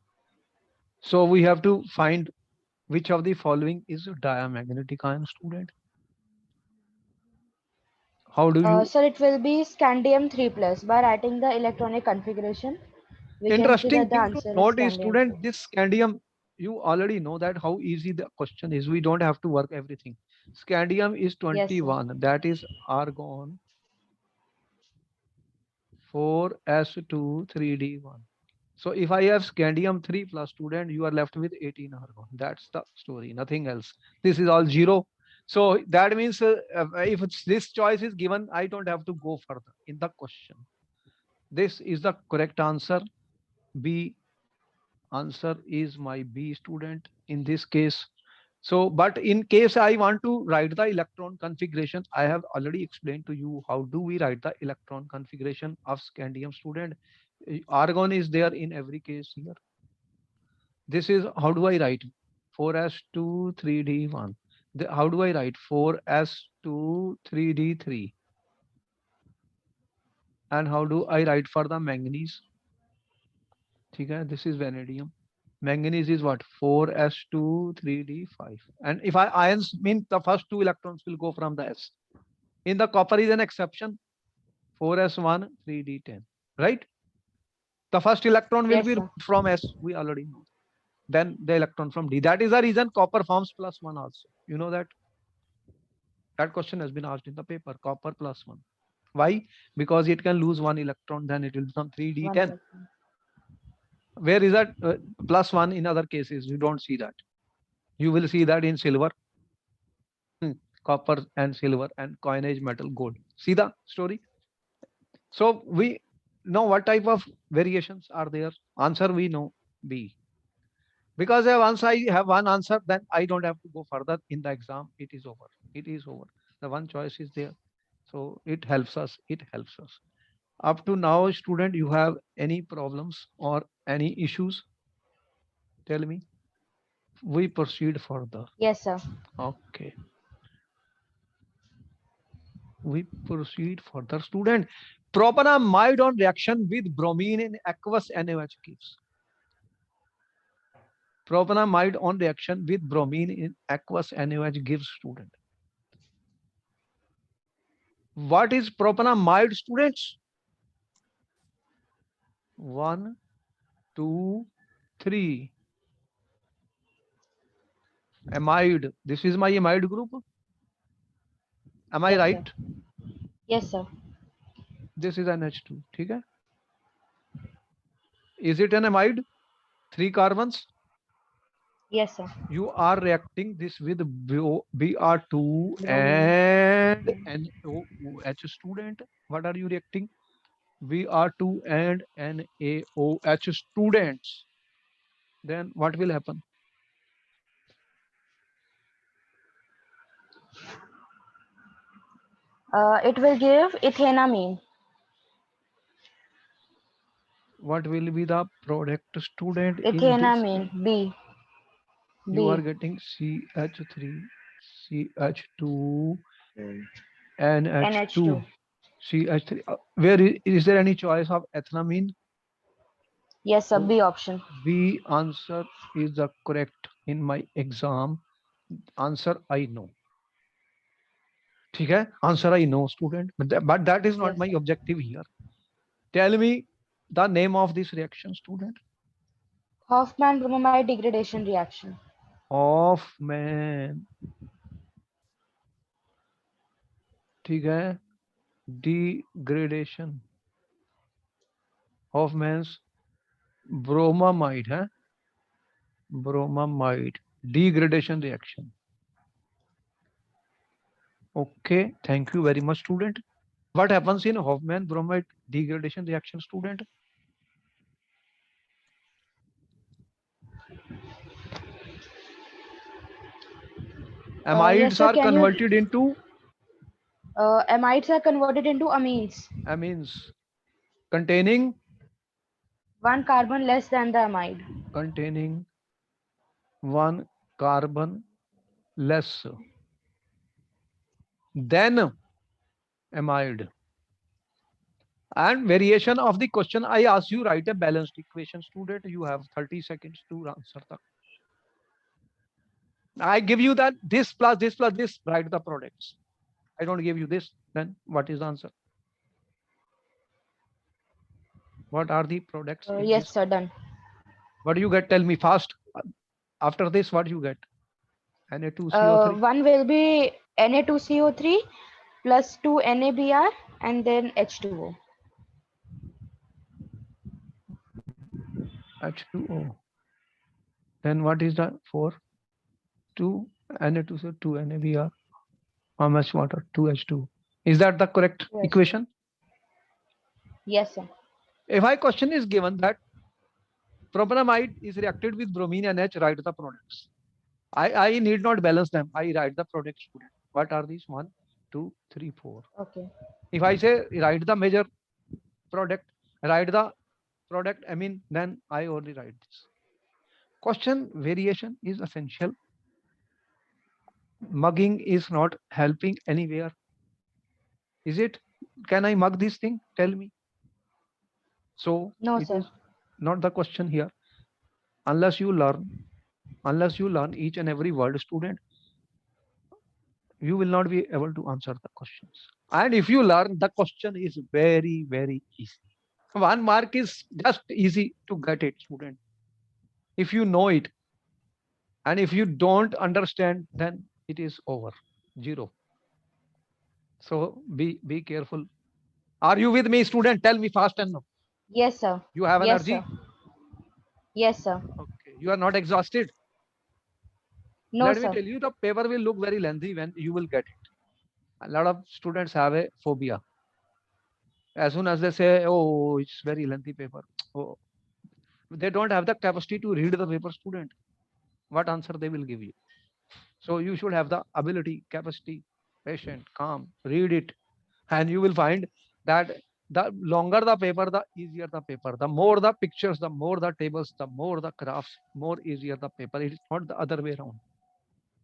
Speaker 1: So we have to find which of the following is a diamagnetic ion, student. How do you?
Speaker 2: Sir, it will be scandium 3 plus. By writing the electronic configuration, we can see
Speaker 1: Interesting
Speaker 2: that the
Speaker 1: thing to
Speaker 2: answer is
Speaker 1: note is,
Speaker 2: scandium 3.
Speaker 1: student, this scandium, you already know that how easy the question is. We don't have to work everything. Scandium is
Speaker 2: Yes, sir.
Speaker 1: 21. That is argon 4s2 3d1. So if I have scandium 3 plus, student, you are left with 18 argon. That's the story, nothing else. This is all zero. So that means if this choice is given, I don't have to go further in the question. This is the correct answer. B. Answer is my B, student, in this case. So, but in case I want to write the electron configuration, I have already explained to you how do we write the electron configuration of scandium, student. Argon is there in every case here. This is how do I write 4s2 3d1. How do I write 4s2 3d3? And how do I write for the manganese? Okay, this is vanadium. Manganese is what? 4s2 3d5. And if I ions mean the first two electrons will go from the s. In the copper is an exception. 4s1 3d10. Right? The first electron will
Speaker 2: Yes,
Speaker 1: be
Speaker 2: sir.
Speaker 1: from s. We already know. Then the electron from d. That is the reason copper forms +1 also. You know that? That question has been asked in the paper. Copper +1. Why? Because it can lose one electron, then it will become
Speaker 2: 1
Speaker 1: 3d10.
Speaker 2: electron.
Speaker 1: Where is that +1 in other cases? You don't see that. You will see that in silver, copper and silver and coinage metal gold. See the story? So we know what type of variations are there. Answer we know B. Because once I have one answer, then I don't have to go further in the exam. It is over. It is over. The one choice is there. So it helps us. It helps us. Up to now, student, you have any problems or any issues? Tell me. We proceed further.
Speaker 2: Yes, sir.
Speaker 1: Okay. We proceed further. Student, propanamide on reaction with bromine in aqueous NaOH gives. Propanamide on reaction with bromine in aqueous NaOH gives, student. What is propanamide, students? 1, 2, 3. Amide. This is my amide group. Am I
Speaker 2: Yes,
Speaker 1: right?
Speaker 2: sir. Yes, sir.
Speaker 1: This is NH2. Okay? Is it an amide? 3 carbons.
Speaker 2: Yes, sir.
Speaker 1: You are reacting this with Br2
Speaker 2: Bromine.
Speaker 1: and NaOH, student. What are you reacting? Br2 and NaOH, students. Then what will happen?
Speaker 2: It will give ethanamine.
Speaker 1: What will be the product, student, in this?
Speaker 2: Ethanamine. B.
Speaker 1: You are
Speaker 2: B.
Speaker 1: getting CH3, CH2,
Speaker 2: Mm.
Speaker 1: NH2,
Speaker 2: NH2.
Speaker 1: CH3. Where is there any choice of ethanamine?
Speaker 2: Yes, sir.
Speaker 1: So
Speaker 2: B option.
Speaker 1: B answer is the correct in my exam. Answer I know. ठीक है? Answer I know, student. But that is not
Speaker 2: Yes,
Speaker 1: my
Speaker 2: sir.
Speaker 1: objective here. Tell me the name of this reaction, student.
Speaker 2: Hoffman bromide degradation reaction.
Speaker 1: Hoffman. ठीक है? Degradation. Hoffman's bromamide है? Bromamide degradation reaction. Okay, thank you very much, student. What happens in Hoffman bromide degradation reaction, student?
Speaker 2: Yes,
Speaker 1: Amides
Speaker 2: sir.
Speaker 1: are
Speaker 2: Can you?
Speaker 1: converted into
Speaker 2: Amides are converted into amines.
Speaker 1: amines containing
Speaker 2: One carbon less than the amide.
Speaker 1: containing one carbon less than amide. And variation of the question, I ask you write a balanced equation, student. You have 30 seconds to answer the. I give you that this plus this plus this, write the products. I don't give you this, then what is the answer? What are the products in
Speaker 2: Yes,
Speaker 1: this?
Speaker 2: sir. Done.
Speaker 1: What do you get? Tell me fast. After this, what you get? Na2CO3.
Speaker 2: One will be Na2CO3 plus 2 NaBr and then H2O.
Speaker 1: H2O. Then what is the 4? 2 Na2CO, 2 NaBr. How much water? 2H2. Is that the correct
Speaker 2: Yes.
Speaker 1: equation?
Speaker 2: Yes, sir.
Speaker 1: If my question is given that propanamide is reacted with bromine and H, write the products. I need not balance them. I write the products. What are these? 1, 2, 3, 4.
Speaker 2: Okay.
Speaker 1: If I say write the major product, write the product, I mean, then I only write this. Question variation is essential. Mugging is not helping anywhere. Is it? Can I mug this thing? Tell me. So
Speaker 2: No,
Speaker 1: it
Speaker 2: sir.
Speaker 1: is not the question here. Unless you learn each and every word, student, you will not be able to answer the questions. And if you learn, the question is very, very easy. 1 mark is just easy to get it, student. If you know it, and if you don't understand, then it is over. 0. So be careful. Are you with me, student? Tell me fast and no.
Speaker 2: Yes, sir.
Speaker 1: You have
Speaker 2: Yes,
Speaker 1: energy?
Speaker 2: sir. Yes, sir.
Speaker 1: Okay. You are not exhausted?
Speaker 2: No,
Speaker 1: Let me
Speaker 2: sir.
Speaker 1: tell you, the paper will look very lengthy when you will get it. A lot of students have a phobia. As soon as they say, oh, it's very lengthy paper, oh, they don't have the capacity to read the paper, student. What answer they will give you? So you should have the ability, capacity, patient, calm, read it, and you will find that the longer the paper, the easier the paper. The more the pictures, the more the tables, the more the graphs, more easier the paper. It is not the other way around.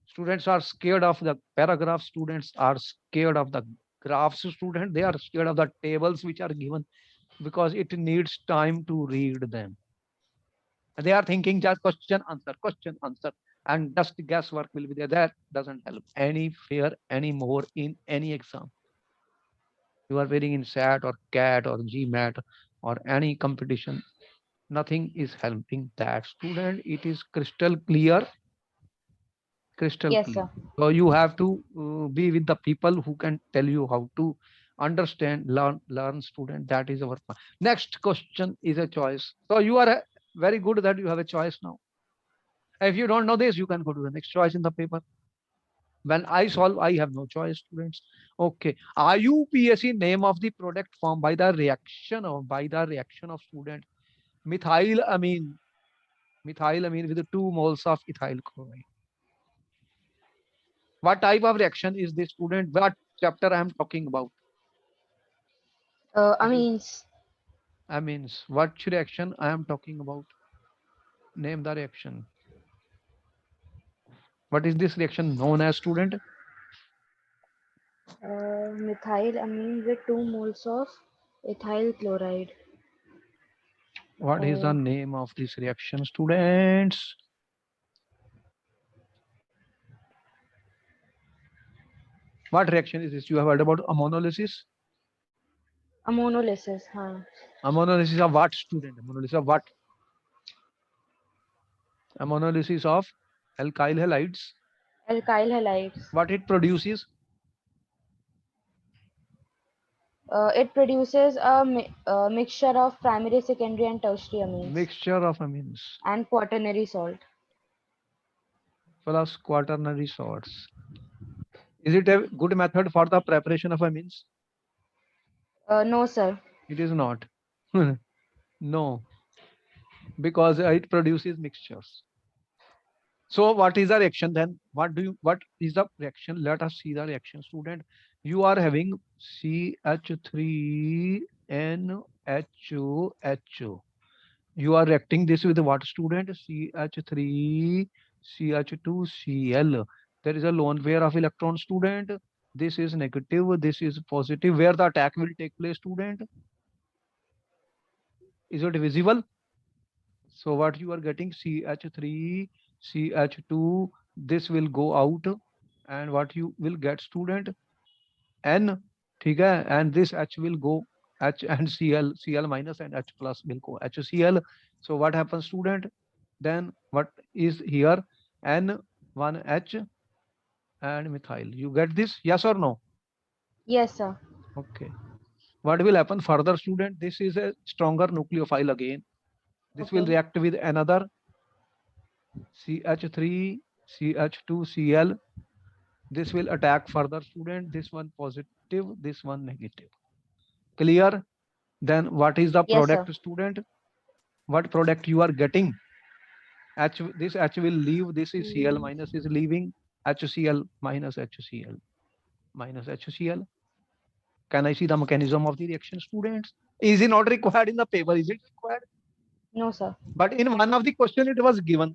Speaker 1: Students are scared of the paragraph. Students are scared of the graphs. Student, they are scared of the tables which are given because it needs time to read them. They are thinking just question, answer, and just guesswork will be there. That doesn't help any fear anymore in any exam. You are wearing in SAT or CAT or GMAT or any competition. Nothing is helping that student. It is crystal clear. Crystal
Speaker 2: Yes,
Speaker 1: clear.
Speaker 2: sir.
Speaker 1: So you have to be with the people who can tell you how to understand, learn student. That is our point. Next question is a choice. So you are very good that you have a choice now. If you don't know this, you can go to the next choice in the paper. When I solve, I have no choice, students. Okay. IUPAC name of the product formed by the reaction of student methylamine. Methylamine with 2 moles of ethyl chloride. What type of reaction is this, student? What chapter I am talking about? It is
Speaker 2: Amines.
Speaker 1: amines. What reaction I am talking about? Name the reaction. What is this reaction known as, student?
Speaker 2: Methylamine with 2 moles of ethyl chloride.
Speaker 1: What is the
Speaker 2: Uh,
Speaker 1: name of this reaction, students? What reaction is this? You have heard about ammonolysis?
Speaker 2: Ammonolysis. Huh.
Speaker 1: Ammonolysis of what, student? Ammonolysis of what? Ammonolysis of alkyl halides.
Speaker 2: Alkyl halides.
Speaker 1: What it produces?
Speaker 2: It produces a mixture of primary, secondary, and tertiary amines
Speaker 1: Mixture of amines
Speaker 2: and quaternary salt.
Speaker 1: plus quaternary salts. Is it a good method for the preparation of amines?
Speaker 2: No, sir.
Speaker 1: It is not. No, because it produces mixtures. So what is the reaction then? What is the reaction? Let us see the reaction, student. You are having CH3NHOH. You are reacting this with what, student? CH3, CH2Cl. There is a lone pair of electron, student. This is negative, this is positive. Where the attack will take place, student? Is it visible? So what you are getting, CH3, CH2, this will go out, and what you will get, student? N, ठीक है, and this H will go, H and Cl, Cl minus and H plus will go HCl. So what happens, student? Then what is here? N, 1H and methyl. You get this? Yes or no?
Speaker 2: Yes, sir.
Speaker 1: Okay. What will happen further, student? This is a stronger nucleophile again. This will
Speaker 2: Okay.
Speaker 1: react with another CH3, CH2Cl. This will attack further, student. This one positive, this one negative. Clear? Then what is the
Speaker 2: Yes, sir.
Speaker 1: product, student? What product you are getting? H, this H will leave. This is Cl
Speaker 2: Mm,
Speaker 1: minus is leaving. HCl minus HCl minus HCl. Can I see the mechanism of the reaction, students? Is it not required in the paper? Is it required?
Speaker 2: no, sir.
Speaker 1: But in one of the question it was given.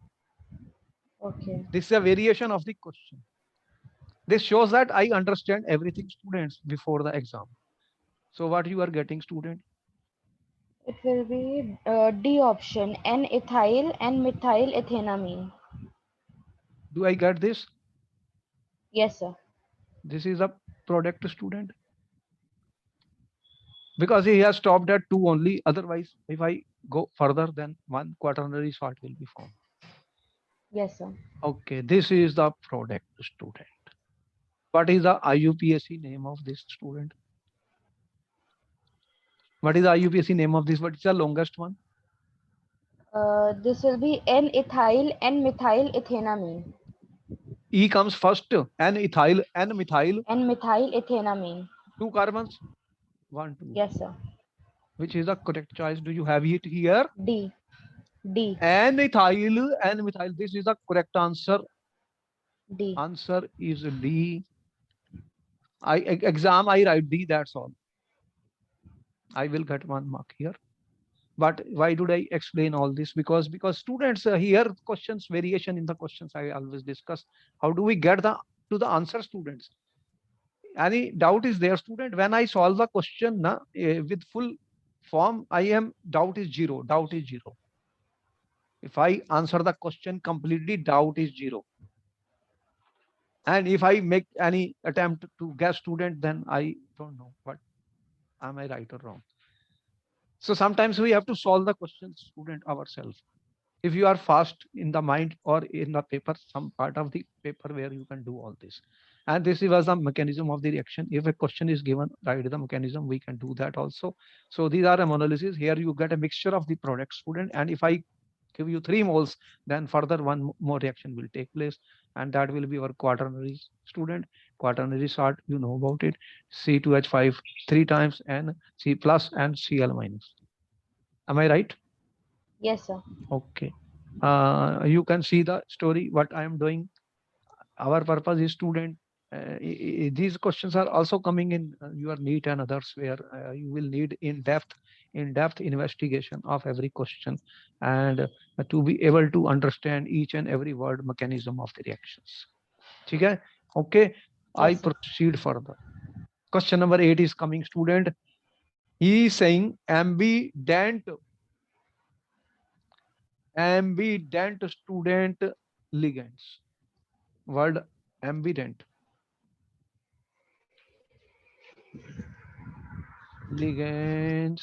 Speaker 2: Okay.
Speaker 1: This is a variation of the question. This shows that I understand everything, students, before the exam. So what you are getting, student?
Speaker 2: It will be D option, N-ethyl and methyl ethanamine.
Speaker 1: Do I get this?
Speaker 2: Yes, sir.
Speaker 1: This is a product, student. Because he has stopped at 2 only. Otherwise, if I go further, then one quaternary salt will be formed.
Speaker 2: Yes, sir.
Speaker 1: Okay, this is the product, student. What is the IUPAC name of this, student? What is the IUPAC name of this? What is the longest one?
Speaker 2: This will be N-ethyl and methyl ethanamine.
Speaker 1: E comes first, N-ethyl, N-methyl,
Speaker 2: And methyl ethanamine.
Speaker 1: 2 carbons, 1, 2.
Speaker 2: Yes, sir.
Speaker 1: Which is the correct choice? Do you have it here?
Speaker 2: D. D.
Speaker 1: N-ethyl, N-methyl. This is the correct answer.
Speaker 2: D.
Speaker 1: Answer is D. Exam, I write D, that's all. I will get 1 mark here. But why did I explain all this? Because students here questions, variation in the questions I always discuss. How do we get to the answer, students? Any doubt is there, student? When I solve the question with full form, doubt is zero. Doubt is zero. If I answer the question completely, doubt is zero. And if I make any attempt to guess, student, then I don't know what am I right or wrong. So sometimes we have to solve the questions, student, ourselves. If you are fast in the mind or in the paper, some part of the paper where you can do all this. And this was the mechanism of the reaction. If a question is given, write the mechanism, we can do that also. So these are ammonolysis. Here you get a mixture of the product, student. And if I give you 3 moles, then further one more reaction will take place. And that will be our quaternary, student. Quaternary salt, you know about it. C2H5 3 times and C plus and Cl minus. Am I right?
Speaker 2: Yes, sir.
Speaker 1: Okay. You can see the story, what I am doing. Our purpose is, student, These questions are also coming in your NEET and others, where you will need in-depth investigation of every question, and to be able to understand each and every word mechanism of the reactions. Okay, okay. I
Speaker 2: Yes, sir.
Speaker 1: proceed further. Question number 8 is coming, student. He is saying ambident student ligands. Word ambident ligands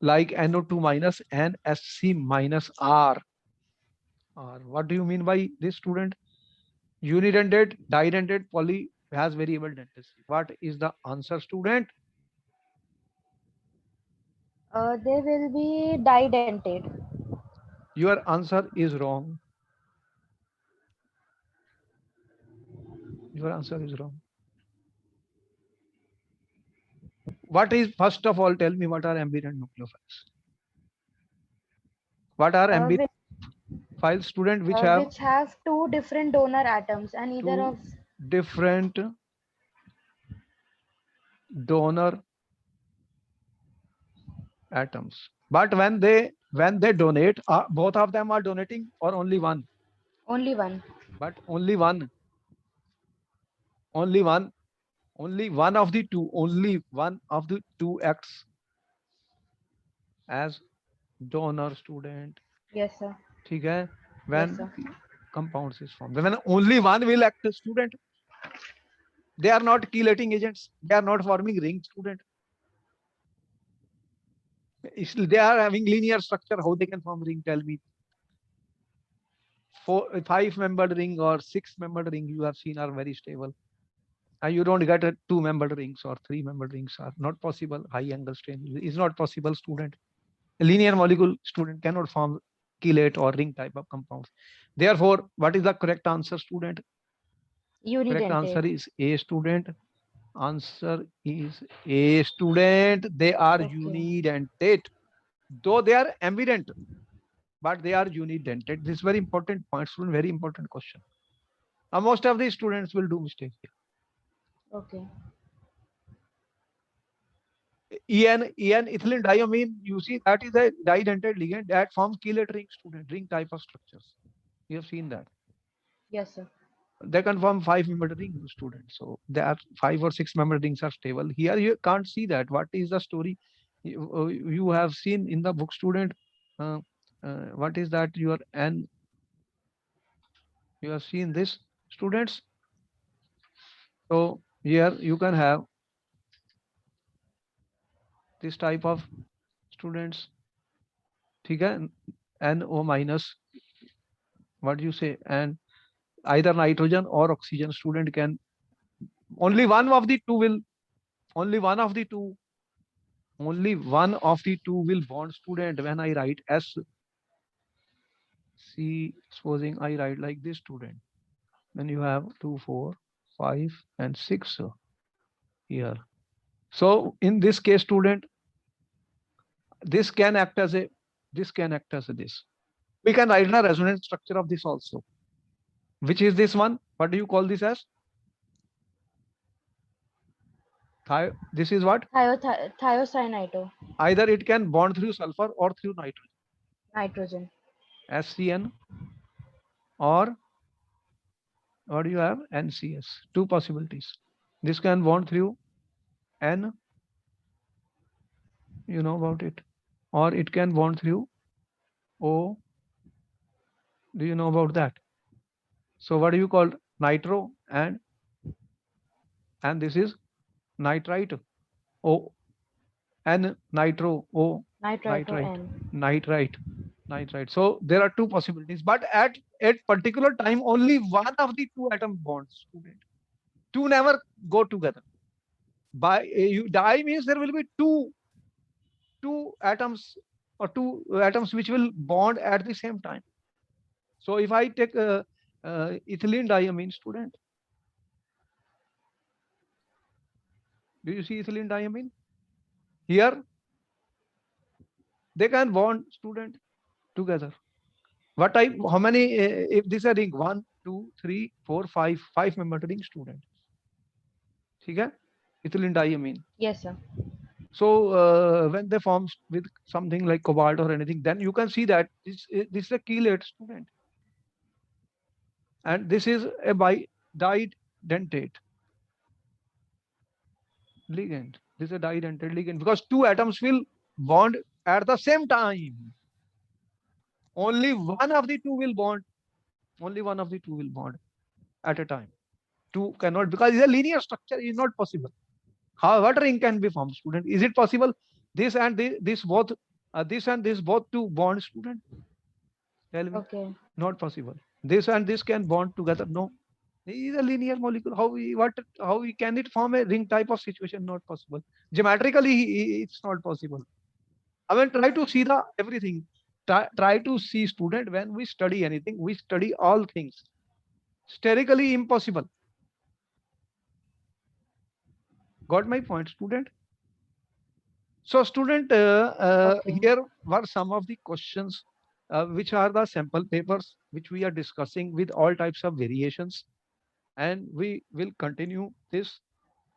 Speaker 1: like NO2 minus and SC minus R. What do you mean by this, student? Unidentate, didentate, poly has variable density. What is the answer, student?
Speaker 2: They will be didentate.
Speaker 1: Your answer is wrong. Your answer is wrong. What is, first of all, tell me what are ambident nucleophiles? What are ambident
Speaker 2: Which,
Speaker 1: files, student, which have
Speaker 2: which have two different donor atoms, and either
Speaker 1: two
Speaker 2: of
Speaker 1: different donor atoms? But when they donate, both of them are donating or only one?
Speaker 2: only one.
Speaker 1: But only one, only one, only one of the two, only one of the two acts as donor, student.
Speaker 2: Yes, sir.
Speaker 1: ठीक है?
Speaker 2: Yes,
Speaker 1: When
Speaker 2: sir.
Speaker 1: compounds is formed, when only one will act, student. They are not chelating agents. They are not forming ring, student. They are having linear structure. How they can form ring? Tell me. 5-membered ring or 6-membered ring you have seen are very stable. You don't get a 2-membered rings or 3-membered rings are not possible. High angle strain is not possible, student. A linear molecule, student, cannot form chelate or ring type of compounds. Therefore, what is the correct answer, student? Correct answer
Speaker 2: Unidentate.
Speaker 1: is A, student. Answer is A, student. They are
Speaker 2: Okay.
Speaker 1: unidentate. Though they are ambident, but they are unidentate. This is very important point, student. Very important question. Most of the students will do mistake here.
Speaker 2: Okay.
Speaker 1: En ethylene diamine, you see, that is a didentate ligand that forms chelate ring, student, ring type of structures. You have seen that.
Speaker 2: Yes, sir.
Speaker 1: They can form 5-membered ring, student. So there are 5 or 6-membered rings are stable. Here you can't see that. What is the story? You have seen in the book, student. Uh, what is that? Your N. You have seen this, students. So here you can have this type of students. ठीक NO minus. What do you say? And either nitrogen or oxygen, student, can only one of the two will only one of the two will bond, student. When I write S C, supposing I write like this, student, then you have 2, 4, 5 and 6 here. So in this case, student, this can act as this. We can write the resonance structure of this also, which is this one. What do you call this as? This is what?
Speaker 2: Thiocyanito.
Speaker 1: Either it can bond through sulfur or through nitrogen.
Speaker 2: Nitrogen.
Speaker 1: SCN, or what do you have? NCS. Two possibilities. This can bond through N, you know about it, or it can bond through O. Do you know about that? So what do you call nitro and this is nitrite. O N nitro, O nitrite, nitrite. So there are two possibilities, but at particular time only one of the two atom bonds, student. Two never go together. By you die means there will be two atoms or two atoms which will bond at the same time. So if I take ethylene diamine, student, do you see ethylene diamine? Here they can bond, student, together. What type? How many? If this is a ring, 1, 2, 3, 4, 5 mentoring student. Okay? Ethylenediamine.
Speaker 2: Yes, sir.
Speaker 1: So when they form with something like cobalt or anything, then you can see that this is a chelate student, and this is a didentate ligand. This is a didentate ligand because two atoms will bond at the same time. Only one of the two will bond. Only one of the two will bond at a time. Two cannot because it's a linear structure. Is not possible. However, ring can be formed, student. Is it possible? This and this both, this and this both to bond, student. Tell me.
Speaker 2: Okay.
Speaker 1: Not possible. This and this can bond together. No. It is a linear molecule. Can it form a ring type of situation? Not possible. Geometrically, it's not possible. I mean, try to see the everything. Try to see, student, when we study anything, we study all things. Sterically impossible. Got my point, student? So, student,
Speaker 2: Okay.
Speaker 1: here were some of the questions which are the sample papers which we are discussing with all types of variations, and we will continue this.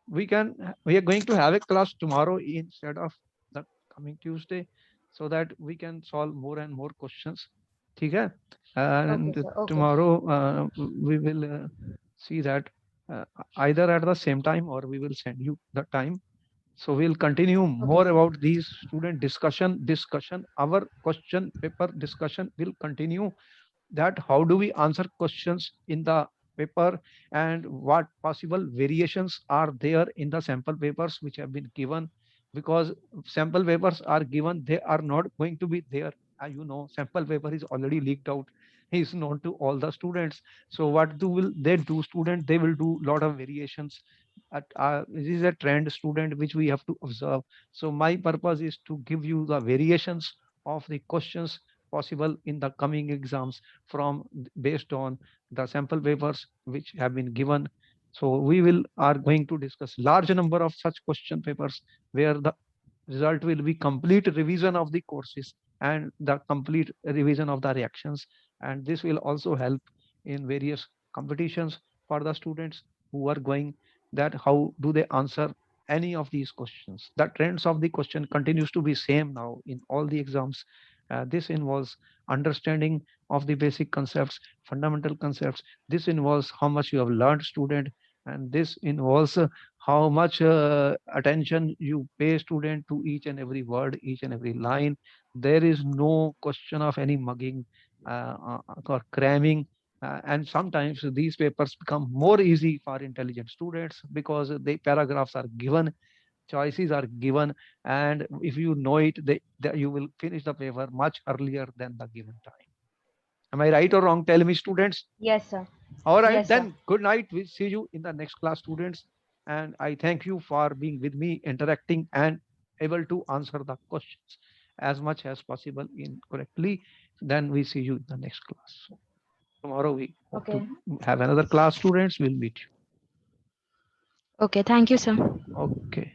Speaker 1: We are going to have a class tomorrow instead of the coming Tuesday, so that we can solve more and more questions. Okay?
Speaker 2: Okay,
Speaker 1: And
Speaker 2: sir. Okay.
Speaker 1: tomorrow we will see that uh, either at the same time or we will send you the time. So we'll continue
Speaker 2: Okay,
Speaker 1: more
Speaker 2: sir.
Speaker 1: about these student discussion. Our question paper discussion will continue, that how do we answer questions in the paper and what possible variations are there in the sample papers which have been given, because sample papers are given, they are not going to be there. Sample paper is already leaked out, is known to all the students. So what will they do, student? They will do lot of variations. This is a trend, student, which we have to observe. So my purpose is to give you the variations of the questions possible in the coming exams from based on the sample papers which have been given. So we will are going to discuss large number of such question papers where the result will be complete revision of the courses and the complete revision of the reactions, and this will also help in various competitions for the students who are going, that how do they answer any of these questions. The trends of the question continues to be same now in all the exams. This involves understanding of the basic concepts, fundamental concepts. This involves how much you have learned, student, and this involves how much attention you pay, student, to each and every word, each and every line. There is no question of any mugging or cramming. And sometimes these papers become more easy for intelligent students because the paragraphs are given, choices are given, and if you know it, you will finish the paper much earlier than the given time. Am I right or wrong? Tell me, students.
Speaker 2: Yes, sir.
Speaker 1: All right,
Speaker 2: Yes, sir.
Speaker 1: then good night. We'll see you in the next class, students. And I thank you for being with me, interacting, and able to answer the questions as much as possible in correctly. Then we see you in the next class. So tomorrow we hope to
Speaker 2: Okay.
Speaker 1: have another class, students. We'll meet you.
Speaker 2: Okay. Thank you, sir.
Speaker 1: Okay.